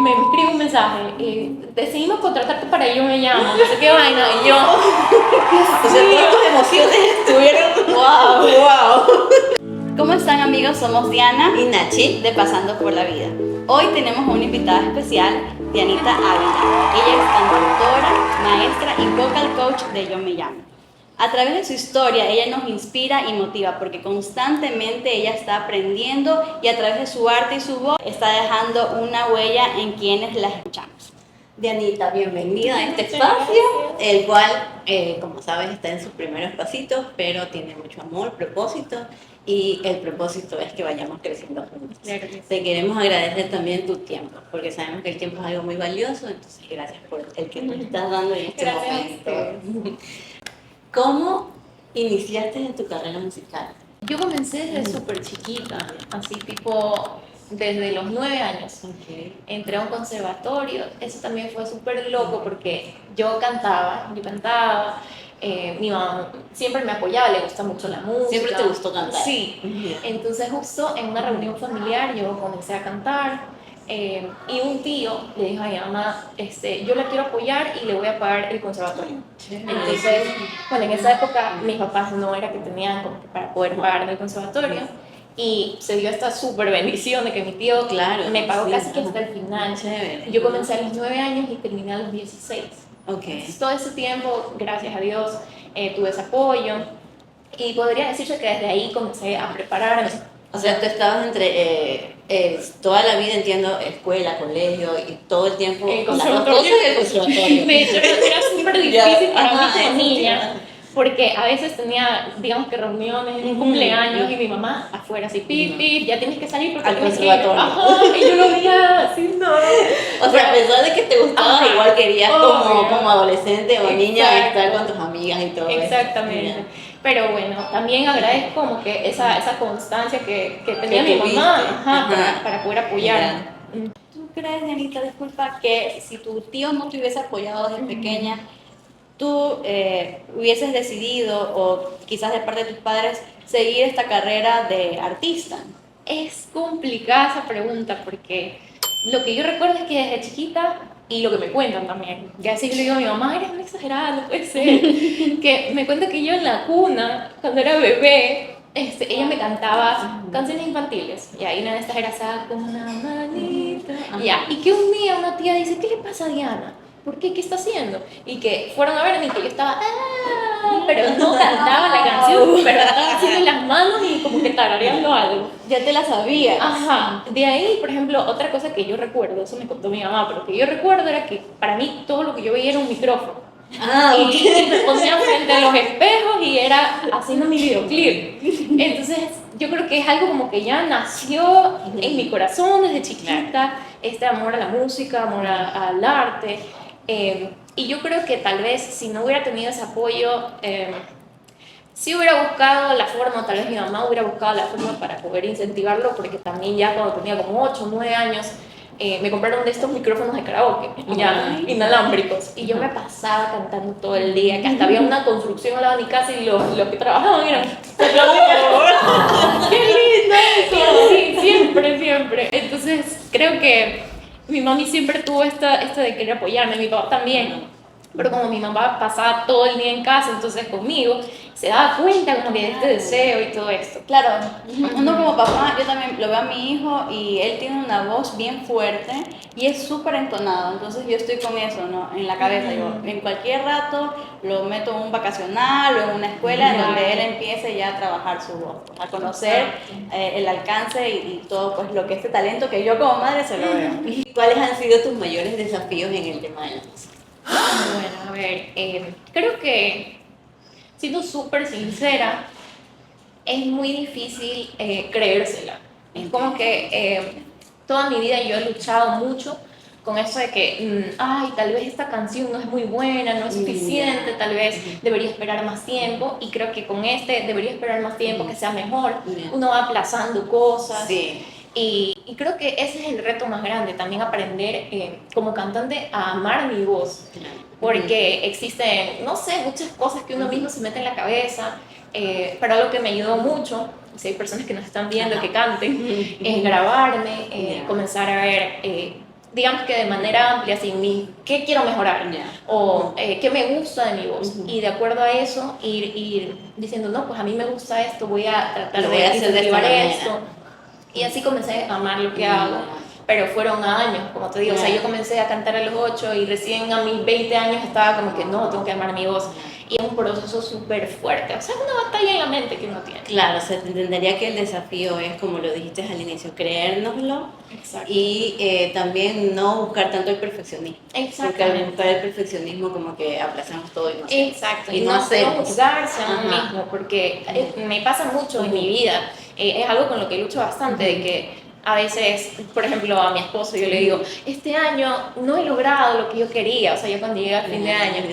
me escribe un mensaje, decidimos contratarte para Yo Me Llamo, no sé qué vaina, y yo, O sea, todas tus emociones estuvieron. ¡Wow! ¡Wow! ¿Cómo están, amigos? Somos Diana Y Nachi. de Pasando por la Vida. Hoy tenemos a una invitada especial, Dianita Ávila. Ella es cantautora, maestra y vocal coach de Yo Me Llamo. A través de su historia, ella nos inspira y motiva porque constantemente ella está aprendiendo y a través de su arte y su voz está dejando una huella en quienes la escuchamos. Dianita, bienvenida a este Muchas espacio, gracias. el cual, como sabes, está en sus primeros pasitos, pero tiene mucho amor, propósito, y el propósito es que vayamos creciendo juntos. Claro que sí. Te queremos agradecer también tu tiempo, porque sabemos que el tiempo es algo muy valioso, entonces gracias por el que nos estás dando en este Gracias a momento. ¿Cómo iniciaste en tu carrera musical? Yo comencé desde súper chiquita, así tipo desde los 9 años. Okay. Entré a un conservatorio, eso también fue súper loco porque yo cantaba, mi mamá siempre me apoyaba, le gusta mucho la música. ¿Siempre te gustó cantar? Sí, entonces justo en una reunión familiar yo comencé a cantar. Y un tío le dijo a mi mamá, yo la quiero apoyar y le voy a pagar el conservatorio. Entonces, bueno, en esa época mis papás no era que tenían como que para poder pagarme el conservatorio y se dio esta súper bendición de que mi tío Claro, me pagó sí, casi que ajá. hasta el final. Chévere. Yo comencé a los 9 años y terminé a los 16. Ok. Entonces, todo ese tiempo, gracias a Dios, tuve ese apoyo y podría decirse que desde ahí comencé a prepararme. O sea, tú estabas entre toda la vida, entiendo, escuela, colegio y todo el tiempo El las dos conservatorio. cosas y el conservatorio. De hecho, era súper difícil Ya, para mí ajá, como eso niña, sí. porque a veces tenía, digamos que reuniones, Ujú. cumpleaños, y mi mamá afuera así, pip, pip, ya tienes que salir porque Al tienes que ir. conservatorio. Ajá, y yo lo veía así, no. O sea, a pesar de que te gustaba, Ajá, igual querías obvio. como adolescente o niña Exacto. estar con tus amigas y todo eso. Exactamente. Pero bueno, también agradezco como que esa constancia que tenía Que mi mamá, tuviste. ajá, Ajá. para poder apoyarme. ¿Tú crees, Dianita, disculpa, que si tu tío no te hubiese apoyado desde pequeña, tú hubieses decidido, o quizás de parte de tus padres, seguir esta carrera de artista? Es complicada esa pregunta porque lo que yo recuerdo es que desde chiquita, y lo que me cuentan también, que así yo le digo a mi mamá, eres una exagerada, no puede ser, que me cuenta que yo en la cuna, cuando era bebé, ella me cantaba canciones infantiles, y ahí una de estas era Saca una manita, ya, y que un día una tía dice, ¿qué le pasa a Diana? ¿Por qué? ¿Qué está haciendo? Y que fueron a verme y que yo estaba, pero no cantaba la canción, pero estaba haciendo las manos y como que tarareando algo. Ya te la sabías. Ajá, de ahí, por ejemplo, otra cosa que yo recuerdo, eso me contó mi mamá, pero que yo recuerdo era que para mí todo lo que yo veía era un micrófono. Ah, ok. Y me ponía frente a los espejos y era haciendo mi videoclip. Entonces, yo creo que es algo como que ya nació en mi corazón desde chiquita, este amor a la música, amor al arte. Y yo creo que tal vez si no hubiera tenido ese apoyo, sí hubiera buscado la forma, tal vez mi mamá hubiera buscado la forma para poder incentivarlo, porque también ya cuando tenía como 8 o 9 años, me compraron de estos micrófonos de karaoke, ya, inalámbricos, y yo me pasaba cantando todo el día, que hasta había una construcción al lado de mi casa y los que trabajaban eran... ¡Qué lindo eso! Sí, siempre, siempre. Entonces, creo que mi mami siempre tuvo esto de querer apoyarme, mi papá también. Pero como mi mamá pasaba todo el día en casa, entonces conmigo, se daba cuenta como que de este deseo y todo esto. Claro, uno como papá, yo también lo veo a mi hijo y él tiene una voz bien fuerte y es súper entonado, entonces yo estoy con eso, ¿no? En la cabeza, yo en cualquier rato lo meto en un vacacional o en una escuela en donde él empiece ya a trabajar su voz, a conocer el alcance y todo pues lo que este talento que yo como madre se lo veo. ¿Y cuáles han sido tus mayores desafíos en el tema de la música? Bueno, a ver, creo que, siendo súper sincera, es muy difícil creérsela. Es como que toda mi vida yo he luchado mucho con eso de que, ay, tal vez esta canción no es muy buena, no es suficiente, tal vez debería esperar más tiempo, y creo que con debería esperar más tiempo, que sea mejor. Uno va aplazando cosas. Sí. Y creo que ese es el reto más grande, también aprender como cantante a amar mi voz, porque existen, no sé, muchas cosas que uno mismo se mete en la cabeza, pero algo que me ayudó mucho, si hay personas que nos están viendo que canten, es grabarme, comenzar a ver digamos que de manera amplia, así, qué quiero mejorar Ya. o qué me gusta de mi voz. Y de acuerdo a eso, ir diciendo, no, pues a mí me gusta esto, voy a tratar Lo de voy a hacer de esta incentivar manera. esto. Y así comencé a amar lo que hago. Pero fueron años, como te digo, o sea, yo comencé a cantar a los 8 y recién a mis 20 años estaba como que no, tengo que amar mi voz. Y es un proceso súper fuerte, o sea, es una batalla en la mente que uno tiene. Claro, o sea, te entendería que el desafío es, como lo dijiste al inicio, creérnoslo Exacto. y también no buscar tanto el perfeccionismo. Porque al Exactamente. buscar el perfeccionismo como que aplazamos todo y no hacemos. Exacto, Y y no no hacemos. juzgarse a uno Ajá. mismo, porque me pasa mucho en mi vida, es algo con lo que lucho bastante, de que a veces, por ejemplo, a mi esposo yo le digo, este año no he logrado lo que yo quería, o sea, yo cuando llegué a fin de año,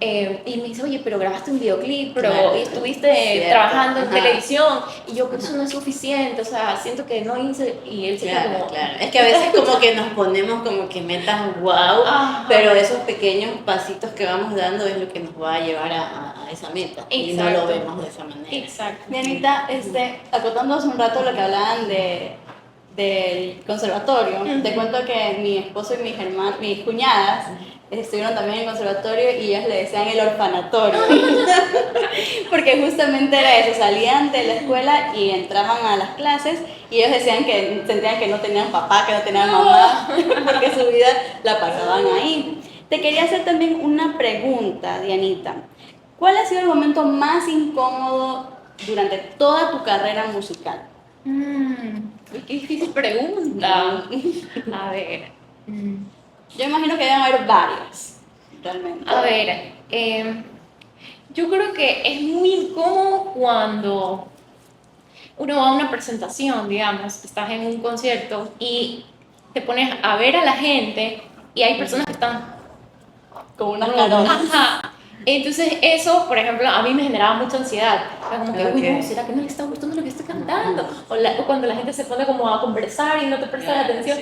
y me dice, oye, pero grabaste un videoclip, pero Claro, estuviste cierto, trabajando en ajá. televisión, y yo, pues eso no es suficiente, o sea, siento que no hice, y él se queda Claro, como, claro. Es que a veces como que nos ponemos como que metas wow, Ajá. pero esos pequeños pasitos que vamos dando es lo que nos va a llevar a esa meta. Y no lo Exacto. vemos de esa manera. Exacto. Dianita, acotando hace un rato lo que hablaban del conservatorio, te cuento que mi esposo y mis cuñadas estuvieron también en el conservatorio y ellas le decían el orfanatorio, porque justamente era eso, salían de la escuela y entraban a las clases y ellos decían que sentían que no tenían papá, que no tenían mamá, porque su vida la pasaban ahí. Te quería hacer también una pregunta, Dianita. ¿Cuál ha sido el momento más incómodo durante toda tu carrera musical? Uy, qué difícil pregunta. A ver. Yo imagino que deben haber varias, realmente. A ver, yo creo que es muy incómodo cuando uno va a una presentación, digamos, estás en un concierto y te pones a ver a la gente y hay personas que están Con unas caronas. Ajá. Entonces eso, por ejemplo, a mí me generaba mucha ansiedad. Era como que, uy, no, Ok. ¿será que no le está gustando lo que estoy cantando? O cuando la gente se pone como a conversar y no te prestas atención.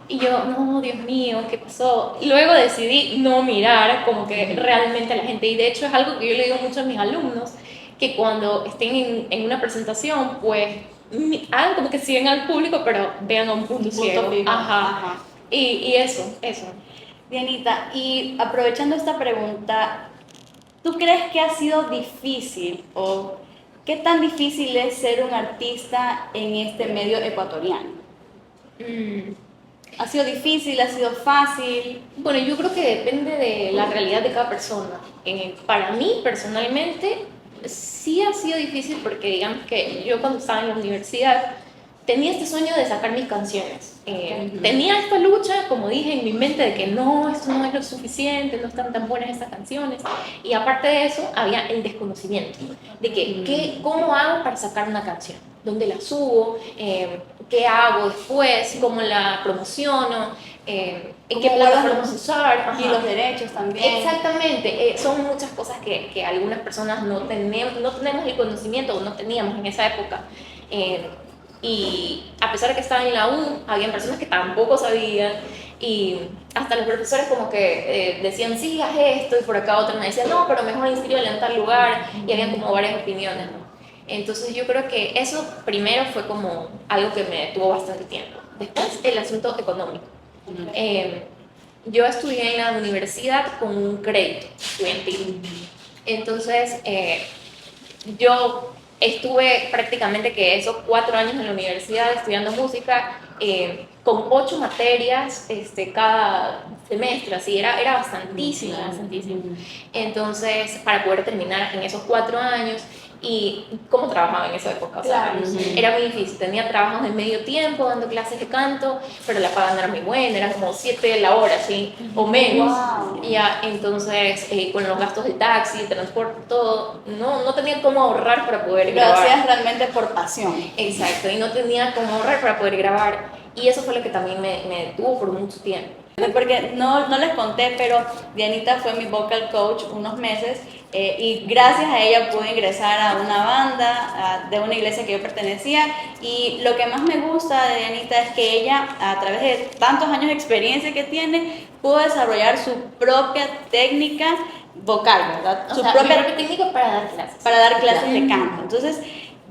Y yo, no, Dios mío, ¿qué pasó? Y luego decidí no mirar como que realmente a la gente. Y de hecho es algo que yo le digo mucho a mis alumnos, que cuando estén en una presentación, pues hagan como que siguen al público, pero vean a un punto ciego. fijo. Ajá. Y eso. Dianita, y aprovechando esta pregunta, ¿tú crees que ha sido difícil o qué tan difícil es ser un artista en este medio ecuatoriano? Mm. ¿Ha sido difícil? ¿Ha sido fácil? Bueno, yo creo que depende de la realidad de cada persona. Para mí, personalmente, sí ha sido difícil porque digamos que yo cuando estaba en la universidad tenía este sueño de sacar mis canciones. Tenía esta lucha, como dije, en mi mente de que no, esto no es lo suficiente, no están tan buenas estas canciones. Y aparte de eso, había el desconocimiento de que ¿cómo hago para sacar una canción? ¿Dónde la subo? ¿Qué hago después? ¿Cómo la promociono? ¿En qué ¿Cómo plataformas usar? Y Ajá. los derechos también. Exactamente, son muchas cosas que algunas personas no tenemos el conocimiento o no teníamos en esa época. Y a pesar de que estaba en la U, habían personas que tampoco sabían y hasta los profesores como que decían, sí, haz esto, y por acá otros me decían, no, pero mejor inscríbete en tal lugar, y habían como varias opiniones, ¿no? Entonces yo creo que eso primero fue como algo que me detuvo bastante tiempo. Después el asunto económico. Yo estudié en la universidad con un crédito estudiantil. Entonces, yo estuve prácticamente que esos 4 años en la universidad estudiando música, con 8 materias cada semestre, así, era bastantísimo. Entonces, para poder terminar en esos 4 años, y cómo trabajaba en esa época, o sea, era muy difícil, tenía trabajos de medio tiempo dando clases de canto, pero la paga no era muy buena, era como 7 la hora, ¿sí? O menos. Wow. Ya, entonces, con los gastos del taxi, transporte, todo, no tenía cómo ahorrar para poder Lo grabar. hacías realmente por pasión. Exacto, y no tenía cómo ahorrar para poder grabar, y eso fue lo que también me detuvo por mucho tiempo. Porque no les conté, pero Dianita fue mi vocal coach unos meses y gracias a ella pude ingresar a una banda de una iglesia que yo pertenecía, y lo que más me gusta de Dianita es que ella, a través de tantos años de experiencia que tiene, pudo desarrollar su propia técnica vocal, ¿verdad? O Su sea, propia mi propia técnica para para dar clases de canto. Entonces,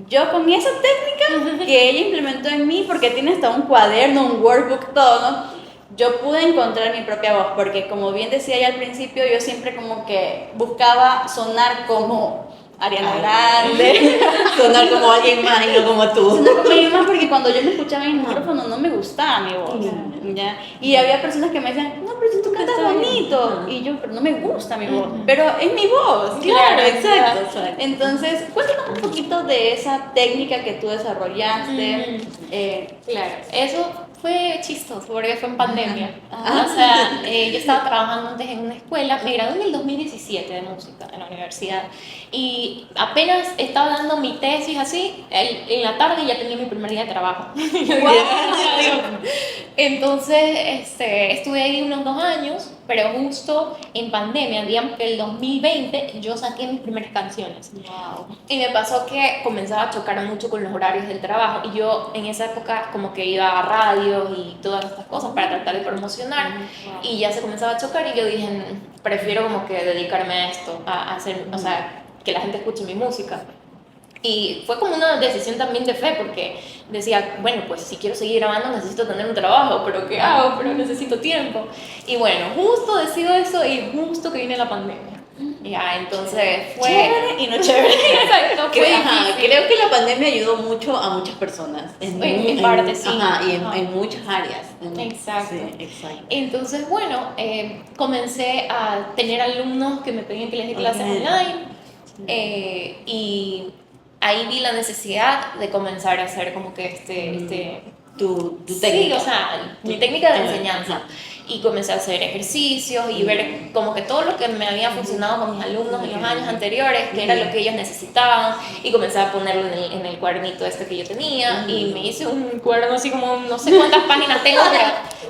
yo con esa técnica que ella implementó en mí, porque tiene hasta un cuaderno, un workbook, todo, ¿no? yo pude encontrar mi propia voz, porque como bien decía ya al principio, yo siempre como que buscaba sonar como Ariana Grande, Sonar como alguien más y no como tú. sonar como alguien más, porque cuando yo me escuchaba en el micrófono no me gustaba mi voz, ¿ya? Y había personas que me decían, no, pero si tú cantas Está bien. bonito, y yo, pero no me gusta mi voz, pero es mi voz, Claro, ¿ya? exacto. Entonces, cuéntanos un poquito de esa técnica que tú desarrollaste. Claro, eso fue chistoso porque fue en pandemia. Ah. O sea, yo estaba trabajando antes en una escuela, me gradué en el 2017 de música en la universidad y apenas estaba dando mi tesis así, en la tarde ya tenía mi primer día de trabajo. Entonces, estuve ahí unos 2 años, pero justo en pandemia, digamos que el 2020, yo saqué mis primeras canciones. Wow. Y me pasó que comenzaba a chocar mucho con los horarios del trabajo y yo en esa época como que iba a radios y todas estas cosas para tratar de promocionar y ya se comenzaba a chocar y yo dije, prefiero como que dedicarme a esto, a hacer, o sea, que la gente escuche mi música. Y fue como una decisión también de fe, porque decía, bueno, pues si quiero seguir grabando necesito tener un trabajo, pero ¿qué hago? Pero necesito tiempo. Y bueno, justo decido eso y justo que viene la pandemia. Ya, entonces fue... Chévere y no chévere. Exacto, fue Ajá, difícil. creo que la pandemia ayudó mucho a muchas personas. En parte, sí. Ajá, y Ajá. en muchas áreas. Exacto. Sí, exacto. Entonces, bueno, comencé a tener alumnos que me pedían que les dé clases Ok. online y ahí vi la necesidad de comenzar a hacer como que Tu sí, técnica. o sea, mi técnica de Ajá. enseñanza. Y comencé a hacer ejercicios y ver como que todo lo que me había funcionado con mis alumnos en los años anteriores, que era lo que ellos necesitaban, y comencé a ponerlo en el cuadernito que yo tenía, y me hice un cuaderno así como no sé cuántas páginas tengo, pero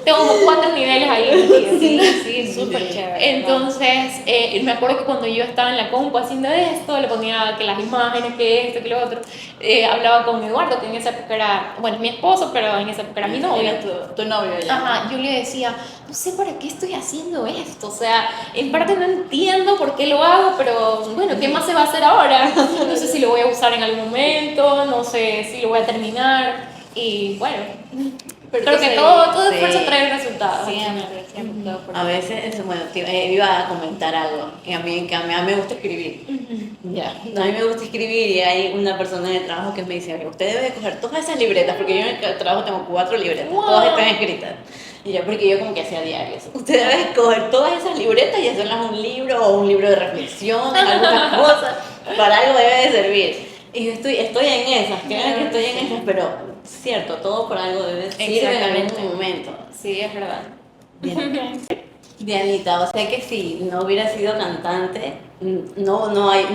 tengo como 4 niveles ahí. Sí, súper chévere. Entonces, me acuerdo que cuando yo estaba en la compu haciendo esto, le ponía que las imágenes, que esto, que lo otro, hablaba con Eduardo, que en esa época era, bueno, es mi esposo, pero en esa época era mi novio. Era tu novio ya. Ajá, yo le decía, no sé para qué estoy haciendo esto, o sea, en parte no entiendo por qué lo hago, pero bueno, ¿qué más se va a hacer ahora? No sé si lo voy a usar en algún momento, no sé si lo voy a terminar, y bueno, Pero creo tú que sí, todo sí. esfuerzo trae resultados. Siempre, siempre. Todo por A veces, bueno, iba a comentar algo, que a mí me gusta escribir. Ya, a mí me gusta escribir y hay una persona en el trabajo que me dice, "Oye, usted debe coger todas esas libretas, porque yo en el trabajo tengo 4 libretas, Wow. todas están escritas. Y yo, porque yo como que hacía diarios. Usted debe coger todas esas libretas y hacerlas un libro o un libro de reflexión, alguna cosa, para algo debe de servir. Y yo estoy en esas, créanme que estoy en esas, pero cierto, todo por algo debe servir en Exactamente. algún momento. Sí, es verdad. Bien. Dianita, o sea que si no hubiera sido cantante, no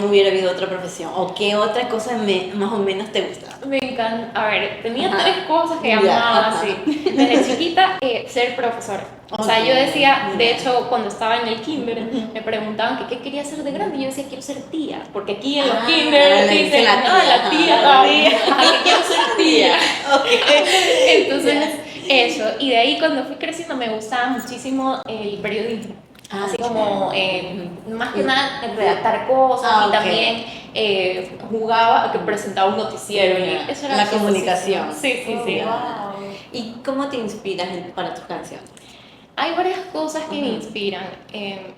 hubiera habido otra profesión. ¿O qué otra cosa más o menos te gusta? Me encanta. A ver, tenía Ajá. 3 cosas que Ya, amaba, ajá. sí. Desde chiquita, ser profesora. O sea, Ok, yo decía, muy de bien. hecho, cuando estaba en el kinder, me preguntaban que qué quería ser de grande. Y yo decía, quiero ser tía. Porque aquí en los Ah, kinder le dicen, dicen la tía, la tía, ajá, tal. Ajá, que quiero ser tía. Ok. Entonces, eso. Y de ahí, cuando fui creciendo, me gustaba muchísimo el periodismo. Ah, Así chévere. como, más que nada, redactar cosas Ah, y ok. también jugaba, que presentaba un noticiero. Ya. Y eso era La chistosísimo. comunicación. Sí, sí, sí. Ya. ¿Y cómo te inspiras para tus canciones? Hay varias cosas que me Ujú. inspiran.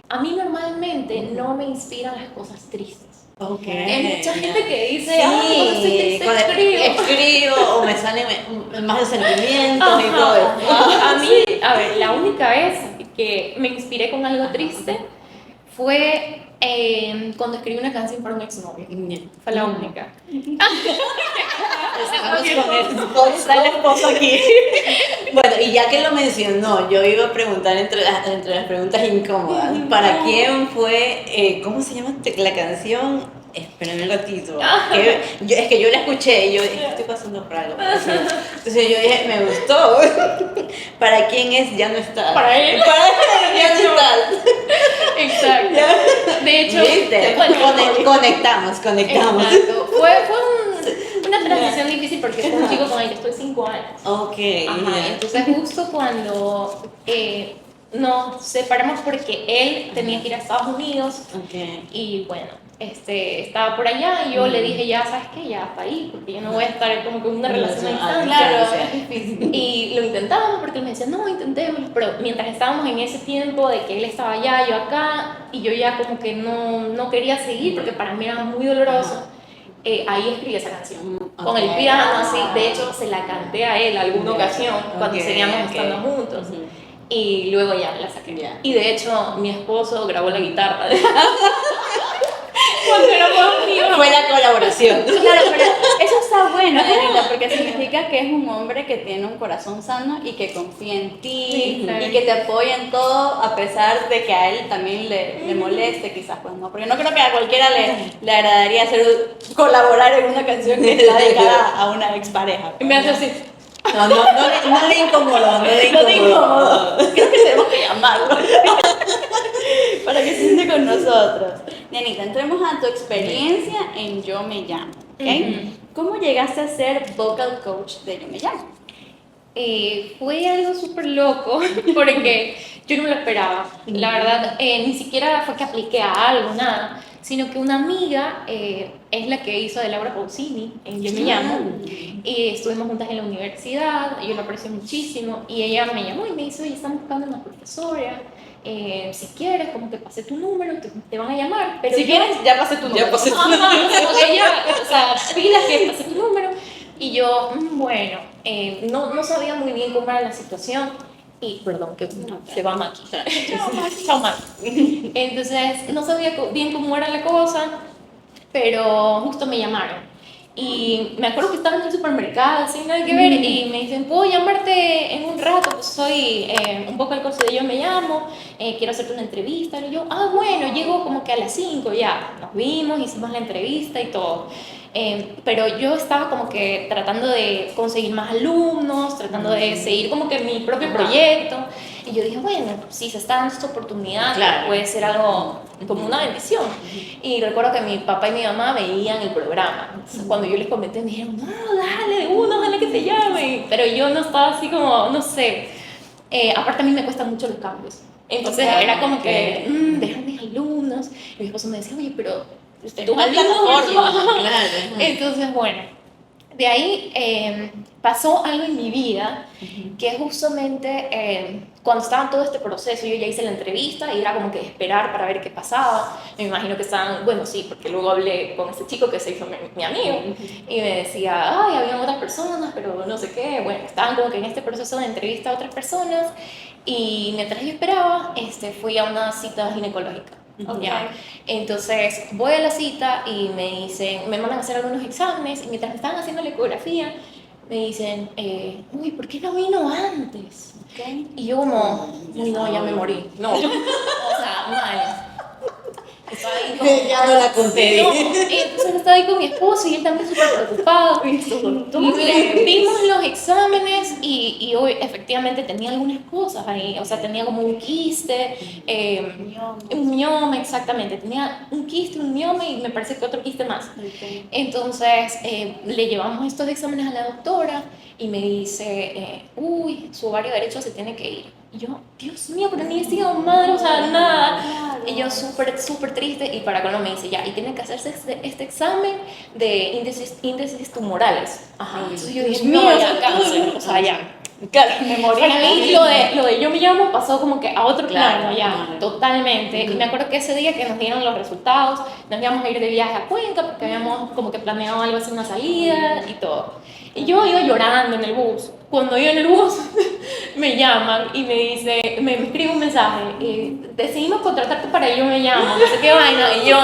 A mí normalmente no me inspiran las cosas tristes. Ok. Hay mucha gente que dice, Sí, ay, cuando estoy triste escribo. escribo o me salen más de sentimientos y Ajá. todo eso. A mí, a ver, la única vez que me inspiré con algo triste fue cuando escribí una canción para un exnovio. Fue la única. Está el esposo aquí. Bueno, y ya que lo mencionó, yo iba a preguntar entre las preguntas incómodas. ¿Para quién fue, cómo se llama la canción? Espérame un ratito. Es que yo la escuché y yo dije, estoy pasando por algo. Entonces yo dije, me gustó. ¿Para quién es? Ya no está. Para él. Ya no estás. Exacto. De hecho, ¿Viste? Conectamos. exacto. Fue una transición difícil porque fue un chico con el que estoy 5 años. Ok. Ajá, ya. entonces justo cuando nos separamos porque él tenía que ir a Estados Unidos Ok. y bueno, estaba por allá y yo le dije, ya, ¿sabes qué? Ya, hasta ahí, porque yo no voy a estar como que en una relación a distancia. Claro, es difícil. Y lo intentábamos porque él me decía, no, intentémoslo, pero mientras estábamos en ese tiempo de que él estaba allá, yo acá, y yo ya como que no quería seguir porque para mí era muy doloroso, ahí escribí esa canción, con el piano, así, de hecho se la canté a él alguna ocasión cuando seguíamos estando juntos. Y luego ya la saqué. Y de hecho, mi esposo grabó la guitarra. Cuando éramos amigos. Fue la colaboración. Claro, pero eso está bueno, Dianita, porque significa que es un hombre que tiene un corazón sano y que confía en ti, Sí, claro. y que te apoya en todo, a pesar de que a él también le moleste, quizás, pues no. Porque no creo que a cualquiera le agradaría colaborar en una canción que está dedicada a una expareja. Y me hace así. No le incomodó, no le incomodó. Creo que tenemos que llamarlo para que se siente con nosotros. Dianita, entremos a tu experiencia en Yo Me Llamo, ¿ok? ¿Cómo llegaste a ser vocal coach de Yo Me Llamo? Fue algo súper loco porque yo no me lo esperaba. La verdad, ni siquiera fue que apliqué a algo, nada, sino que una amiga es la que hizo de Laura Pausini en Yo Me Llamo, y estuvimos juntas en la universidad, yo la aprecio muchísimo, y ella me llamó y me dice, oye, estamos buscando una profesora, si quieres, como que pase tu número, te van a llamar, pero si quieres, ya pasé tu número. Ya pasé tu número. Como que ya, o sea, pilas que pase tu número. Y yo, bueno, no sabía muy bien cómo era la situación. Y, perdón, que se va Maki. Chao, Maki. Entonces, no sabía bien cómo era la cosa, pero justo me llamaron. Y me acuerdo que estaba en el supermercado, sin nada que ver, y me dicen, ¿puedo llamarte en un rato? Pues soy un vocal coach de Yo Me Llamo, quiero hacerte una entrevista. Y yo, bueno, llego como que a las 5 ya. Nos vimos, hicimos la entrevista y todo. Pero yo estaba como que tratando de conseguir más alumnos, tratando de seguir como que mi propio proyecto. Y yo dije, bueno, si se está dando esta oportunidad, Claro. puede ser algo como una bendición. Y recuerdo que mi papá y mi mamá veían el programa. Entonces, cuando yo les comenté, me dijeron, no, dale, de uno, ojalá que te llame. Pero yo no estaba así como, no sé. Aparte a mí me cuestan mucho los cambios. Entonces era como que, dejar mis alumnos. Y mi esposo me decía, oye, pero tus alumnos. Claro. Entonces, bueno. De ahí pasó algo en mi vida que justamente cuando estaba en todo este proceso, yo ya hice la entrevista y era como que esperar para ver qué pasaba. Me imagino que estaban, bueno, sí, porque luego hablé con este chico que se hizo mi amigo y me decía, ay, habían otras personas, pero no sé qué. Bueno, estaban como que en este proceso de entrevista a otras personas y mientras yo esperaba, fui a una cita ginecológica. Okay. Ya. Entonces voy a la cita y me dicen, me mandan a hacer algunos exámenes y mientras me estaban haciendo la ecografía me dicen, uy, ¿por qué no vino antes? Okay. Y yo como, uy, no, ya me morí. No, o sea, mal. Estaba ahí como, Ya no la conté. no, y entonces estaba ahí con mi esposo y él también súper preocupado. Y vimos los exámenes y hoy efectivamente tenía algunas cosas ahí. O sea, tenía como un quiste, un mioma, exactamente. Tenía un quiste, un mioma y me parece que otro quiste más. Okay. Entonces le llevamos estos exámenes a la doctora y me dice, uy, su ovario derecho se tiene que ir. Y yo, Dios mío, pero ni he sido madre, o sea, nada. Claro. Y yo súper triste y para colmo me dice, ya, y tiene que hacerse este examen de índices tumorales. Ajá. Entonces yo dije, Dios no, mío, ya, cáncer, o sea, ya. Claro, me morí. Para mí lo de Yo Me Llamo pasó como que a otro plano, ya, Claro. totalmente. Y me acuerdo que ese día que nos dieron los resultados, nos íbamos a ir de viaje a Cuenca porque habíamos como que planeado algo así, una salida y todo. Y yo iba llorando en el bus. Cuando iba en el bus, me llaman y me dice, me escribe un mensaje, decidimos contratarte para Yo Me Llamo, no sé qué vaina, y yo,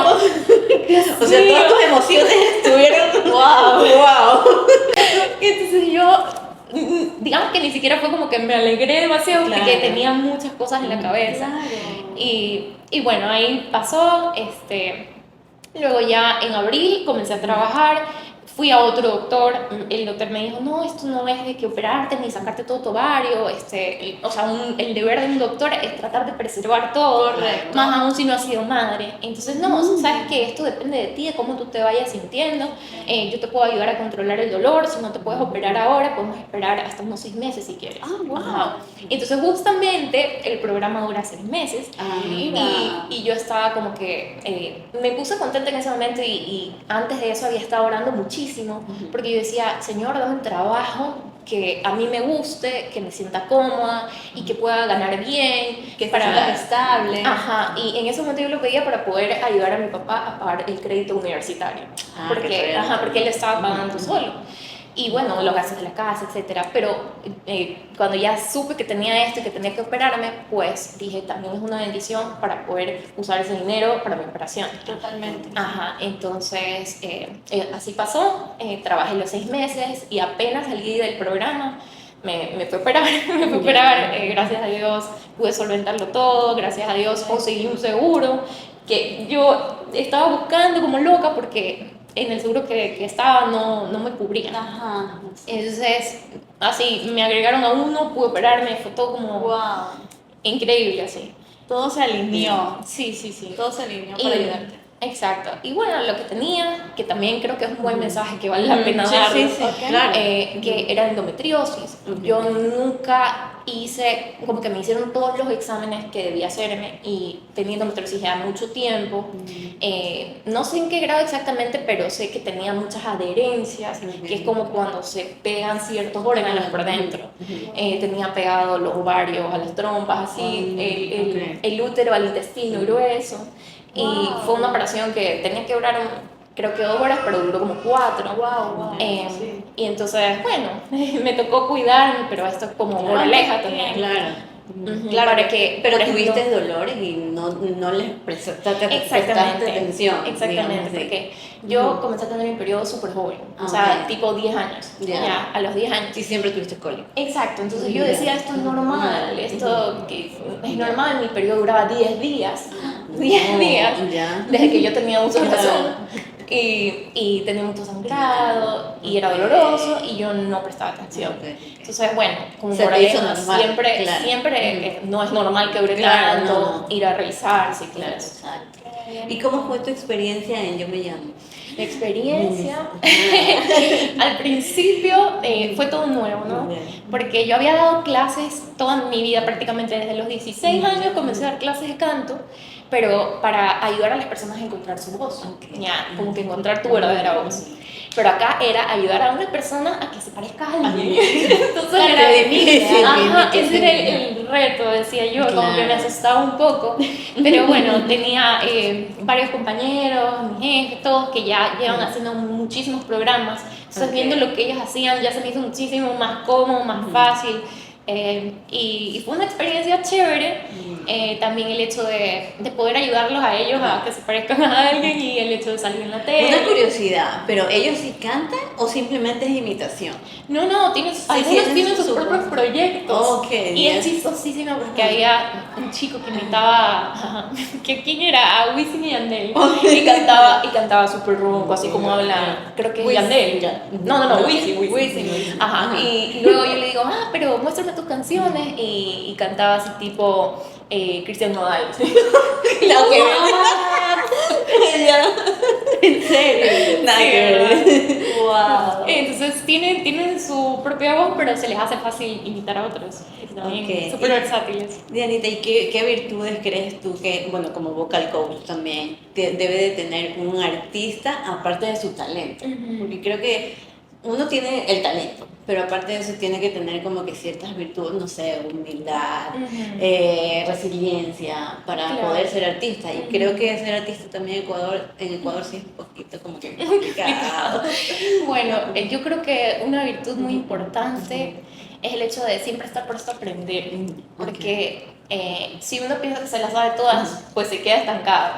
O sea, todas tus emociones estuvieron, wow. Y entonces yo, digamos que ni siquiera fue como que me alegré demasiado porque Claro. tenía muchas cosas en la cabeza. Claro. Y bueno, ahí pasó, luego ya en abril comencé a trabajar, fui a otro doctor, el doctor me dijo, no, esto no es de que operarte ni sacarte todo tu ovario, o sea, el deber de un doctor es tratar de preservar todo, Correcto. más aún si no has sido madre. Entonces, no, o sea, sabes que esto depende de ti, de cómo tú te vayas sintiendo, yo te puedo ayudar a controlar el dolor, si no te puedes operar ahora, podemos esperar hasta unos 6 meses si quieres. Wow. Ajá. Entonces, justamente, el programa dura 6 meses, y yo estaba como que, me puse contenta en ese momento y antes de eso había estado orando muchísimo, porque yo decía, Señor, dame un trabajo que a mí me guste, que me sienta cómoda y que pueda ganar bien. Que para estable. Ajá, y en ese momento yo lo pedía para poder ayudar a mi papá a pagar el crédito universitario, porque él estaba pagando solo. Y bueno, los gastos de la casa, etcétera. Pero cuando ya supe que tenía esto y que tenía que operarme, pues dije, también es una bendición para poder usar ese dinero para mi operación. Totalmente. Ajá, entonces así pasó, trabajé los 6 meses y apenas salí del programa, me fui a operar, gracias a Dios pude solventarlo todo, gracias a Dios conseguí un seguro que yo estaba buscando como loca porque en el seguro que estaba no me cubría. Ajá. Entonces, así, me agregaron a uno, pude operarme, fue todo como Wow. increíble, así. Todo se alineó. Sí. Todo se alineó para ayudarte. Exacto. Y bueno, lo que tenía, que también creo que es un buen mensaje que vale la pena darlo, Claro. que era endometriosis. Yo nunca hice, como que me hicieron todos los exámenes que debía hacerme y tenía endometriosis ya mucho tiempo. No sé en qué grado exactamente, pero sé que tenía muchas adherencias, que es como cuando se pegan ciertos órganos por dentro. Tenía pegado los ovarios a las trompas, así, el útero al intestino grueso. Y fue una operación que tenía que durar creo que 2 horas, pero duró como 4. Sí. Y entonces, bueno, me tocó cuidarme, pero esto es como moraleja también. Claro. Claro, para que, pero por ejemplo, tuviste dolores y no les prestaste exactamente, atención. exactamente, digamos así. porque yo comencé a tener mi periodo súper joven, o Ok. sea, tipo 10 años, Ya. a los 10 años. Y siempre tuviste cólico. Exacto, entonces yo decía, esto es normal, esto que es normal, mi periodo duraba 10 días, 10 días, Ya. desde que yo tenía uso de razón. Y tenía mucho sangrado y era doloroso y yo no prestaba atención. Ok. Entonces, bueno, como O sea, te hizo moraleja, normal, siempre, claro. siempre no es normal que dure Claro, tanto, no. ir a revisarse, claro. Exacto. ¿Y cómo fue tu experiencia en Yo Me Llamo? La experiencia, al principio fue todo nuevo, ¿no? Porque yo había dado clases toda mi vida, prácticamente desde los 16 años comencé a dar clases de canto, pero para ayudar a las personas a encontrar su voz, ya, como que encontrar tu verdadera voz. Pero acá era ayudar a una persona a que se parezca a alguien. Entonces era difícil, ajá, difícil. ese era el reto, decía yo, como que me Claro. asustaba un poco. Pero bueno, tenía varios compañeros, mi jefe, todos que ya llevan haciendo muchísimos programas. Entonces, viendo lo que ellos hacían, ya se me hizo muchísimo más cómodo, más fácil. Y fue una experiencia chévere. También el hecho de poder ayudarlos a ellos a que se parezcan a alguien y el hecho de salir en la tele. Una curiosidad, ¿pero ellos sí cantan o simplemente es imitación? No, algunos tienen sus propios proyectos. Okay, y es chistosísimo porque había un chico que imitaba, ¿quién era? A Wisin y Yandel. Y cantaba súper ronco, así como habla, creo que es Yandel. No, Wisin. Ajá. Y luego yo le digo, pero muéstrame tus canciones. Y cantaba así tipo Cristian Nodal. La que ¿En serio? Nada que ver. Wow. Entonces tienen su propia voz, pero se les hace fácil imitar a otros. También Ok. súper versátiles. Dianita, ¿y qué virtudes crees tú que, bueno, como vocal coach también, debe de tener un artista aparte de su talento? Porque creo que uno tiene el talento, pero aparte de eso tiene que tener como que ciertas virtudes, no sé, humildad, resiliencia para Claro. poder ser artista. Y creo que ser artista también en Ecuador sí es un poquito como que complicado. Bueno, yo creo que una virtud muy importante es el hecho de siempre estar puesto a aprender, porque si uno piensa que se las sabe todas, pues se queda estancado.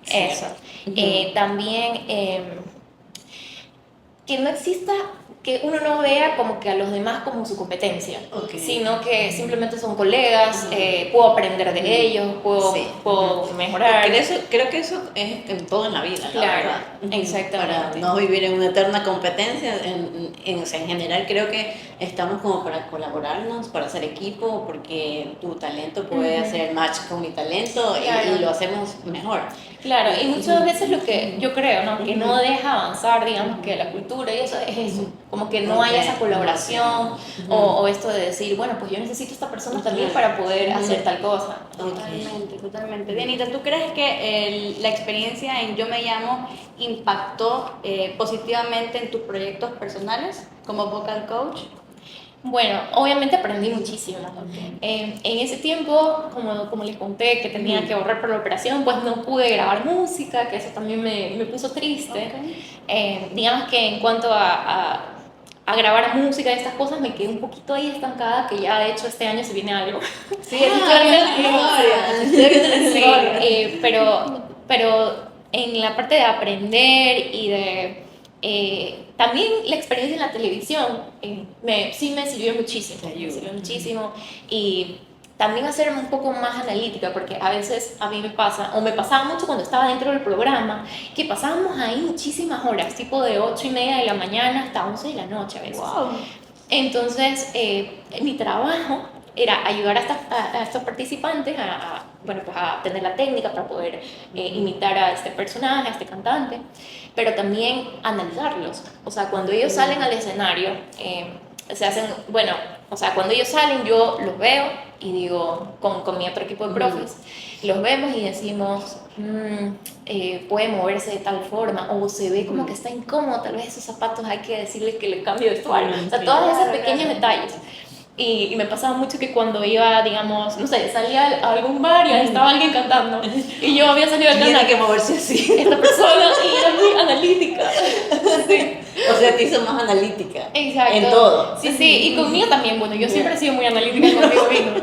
Sí. Eso. También que no exista que uno no vea como que a los demás como su competencia, Ok. sino que simplemente son colegas, puedo aprender de ellos, Sí. puedo mejorar. Creo que eso es en todo en la vida, la Claro, verdad. exactamente. Para no vivir en una eterna competencia, o sea, en general creo que estamos como para colaborarnos, para hacer equipo, porque tu talento puede hacer match con mi talento Claro. y lo hacemos mejor. Claro, y muchas veces lo que yo creo, ¿no? Que no deja avanzar, digamos, que la cultura y eso es eso, como que no haya esa colaboración o esto de decir, bueno, pues yo necesito a esta persona también para poder hacer tal cosa. Totalmente, totalmente. Dianita, ¿tú crees que la experiencia en Yo Me Llamo impactó positivamente en tus proyectos personales como vocal coach? Bueno, obviamente aprendí muchísimo. En ese tiempo, como les conté, que tenía que ahorrar para la operación, pues no pude grabar música, que eso también me puso triste. Digamos que en cuanto a grabar música y estas cosas, me quedé un poquito ahí estancada, que ya de hecho este año se viene algo. Sí, es Sí, pero en la parte de aprender y de también la experiencia en la televisión sí me sirvió muchísimo, y también hacerme un poco más analítica, porque a veces a mí me pasa, o me pasaba mucho cuando estaba dentro del programa, que pasábamos ahí muchísimas horas, tipo de 8:30 de la mañana hasta 11 de la noche a veces. Wow. Entonces, mi trabajo era ayudar a estos participantes bueno, pues a tener la técnica para poder imitar a este personaje, a este cantante, pero también analizarlos. O sea, cuando ellos salen al escenario, se hacen, bueno, o sea, cuando ellos salen yo los veo y digo, con mi otro equipo de profes, los vemos y decimos, puede moverse de tal forma, o se ve como que está incómodo, tal vez esos zapatos hay que decirle que le cambie de vestuario. O sea, todos esos pequeños detalles. Y me pasaba mucho que cuando iba, digamos, no sé, salía a algún bar y ahí estaba alguien cantando y yo había salido al Tiene canal, que moverse así. esta persona, y era muy analítica. Sí. O sea, te hizo más analítica. Exacto. En todo. Sí, sí, y conmigo también, bueno, yo siempre he sido muy analítica conmigo mismo,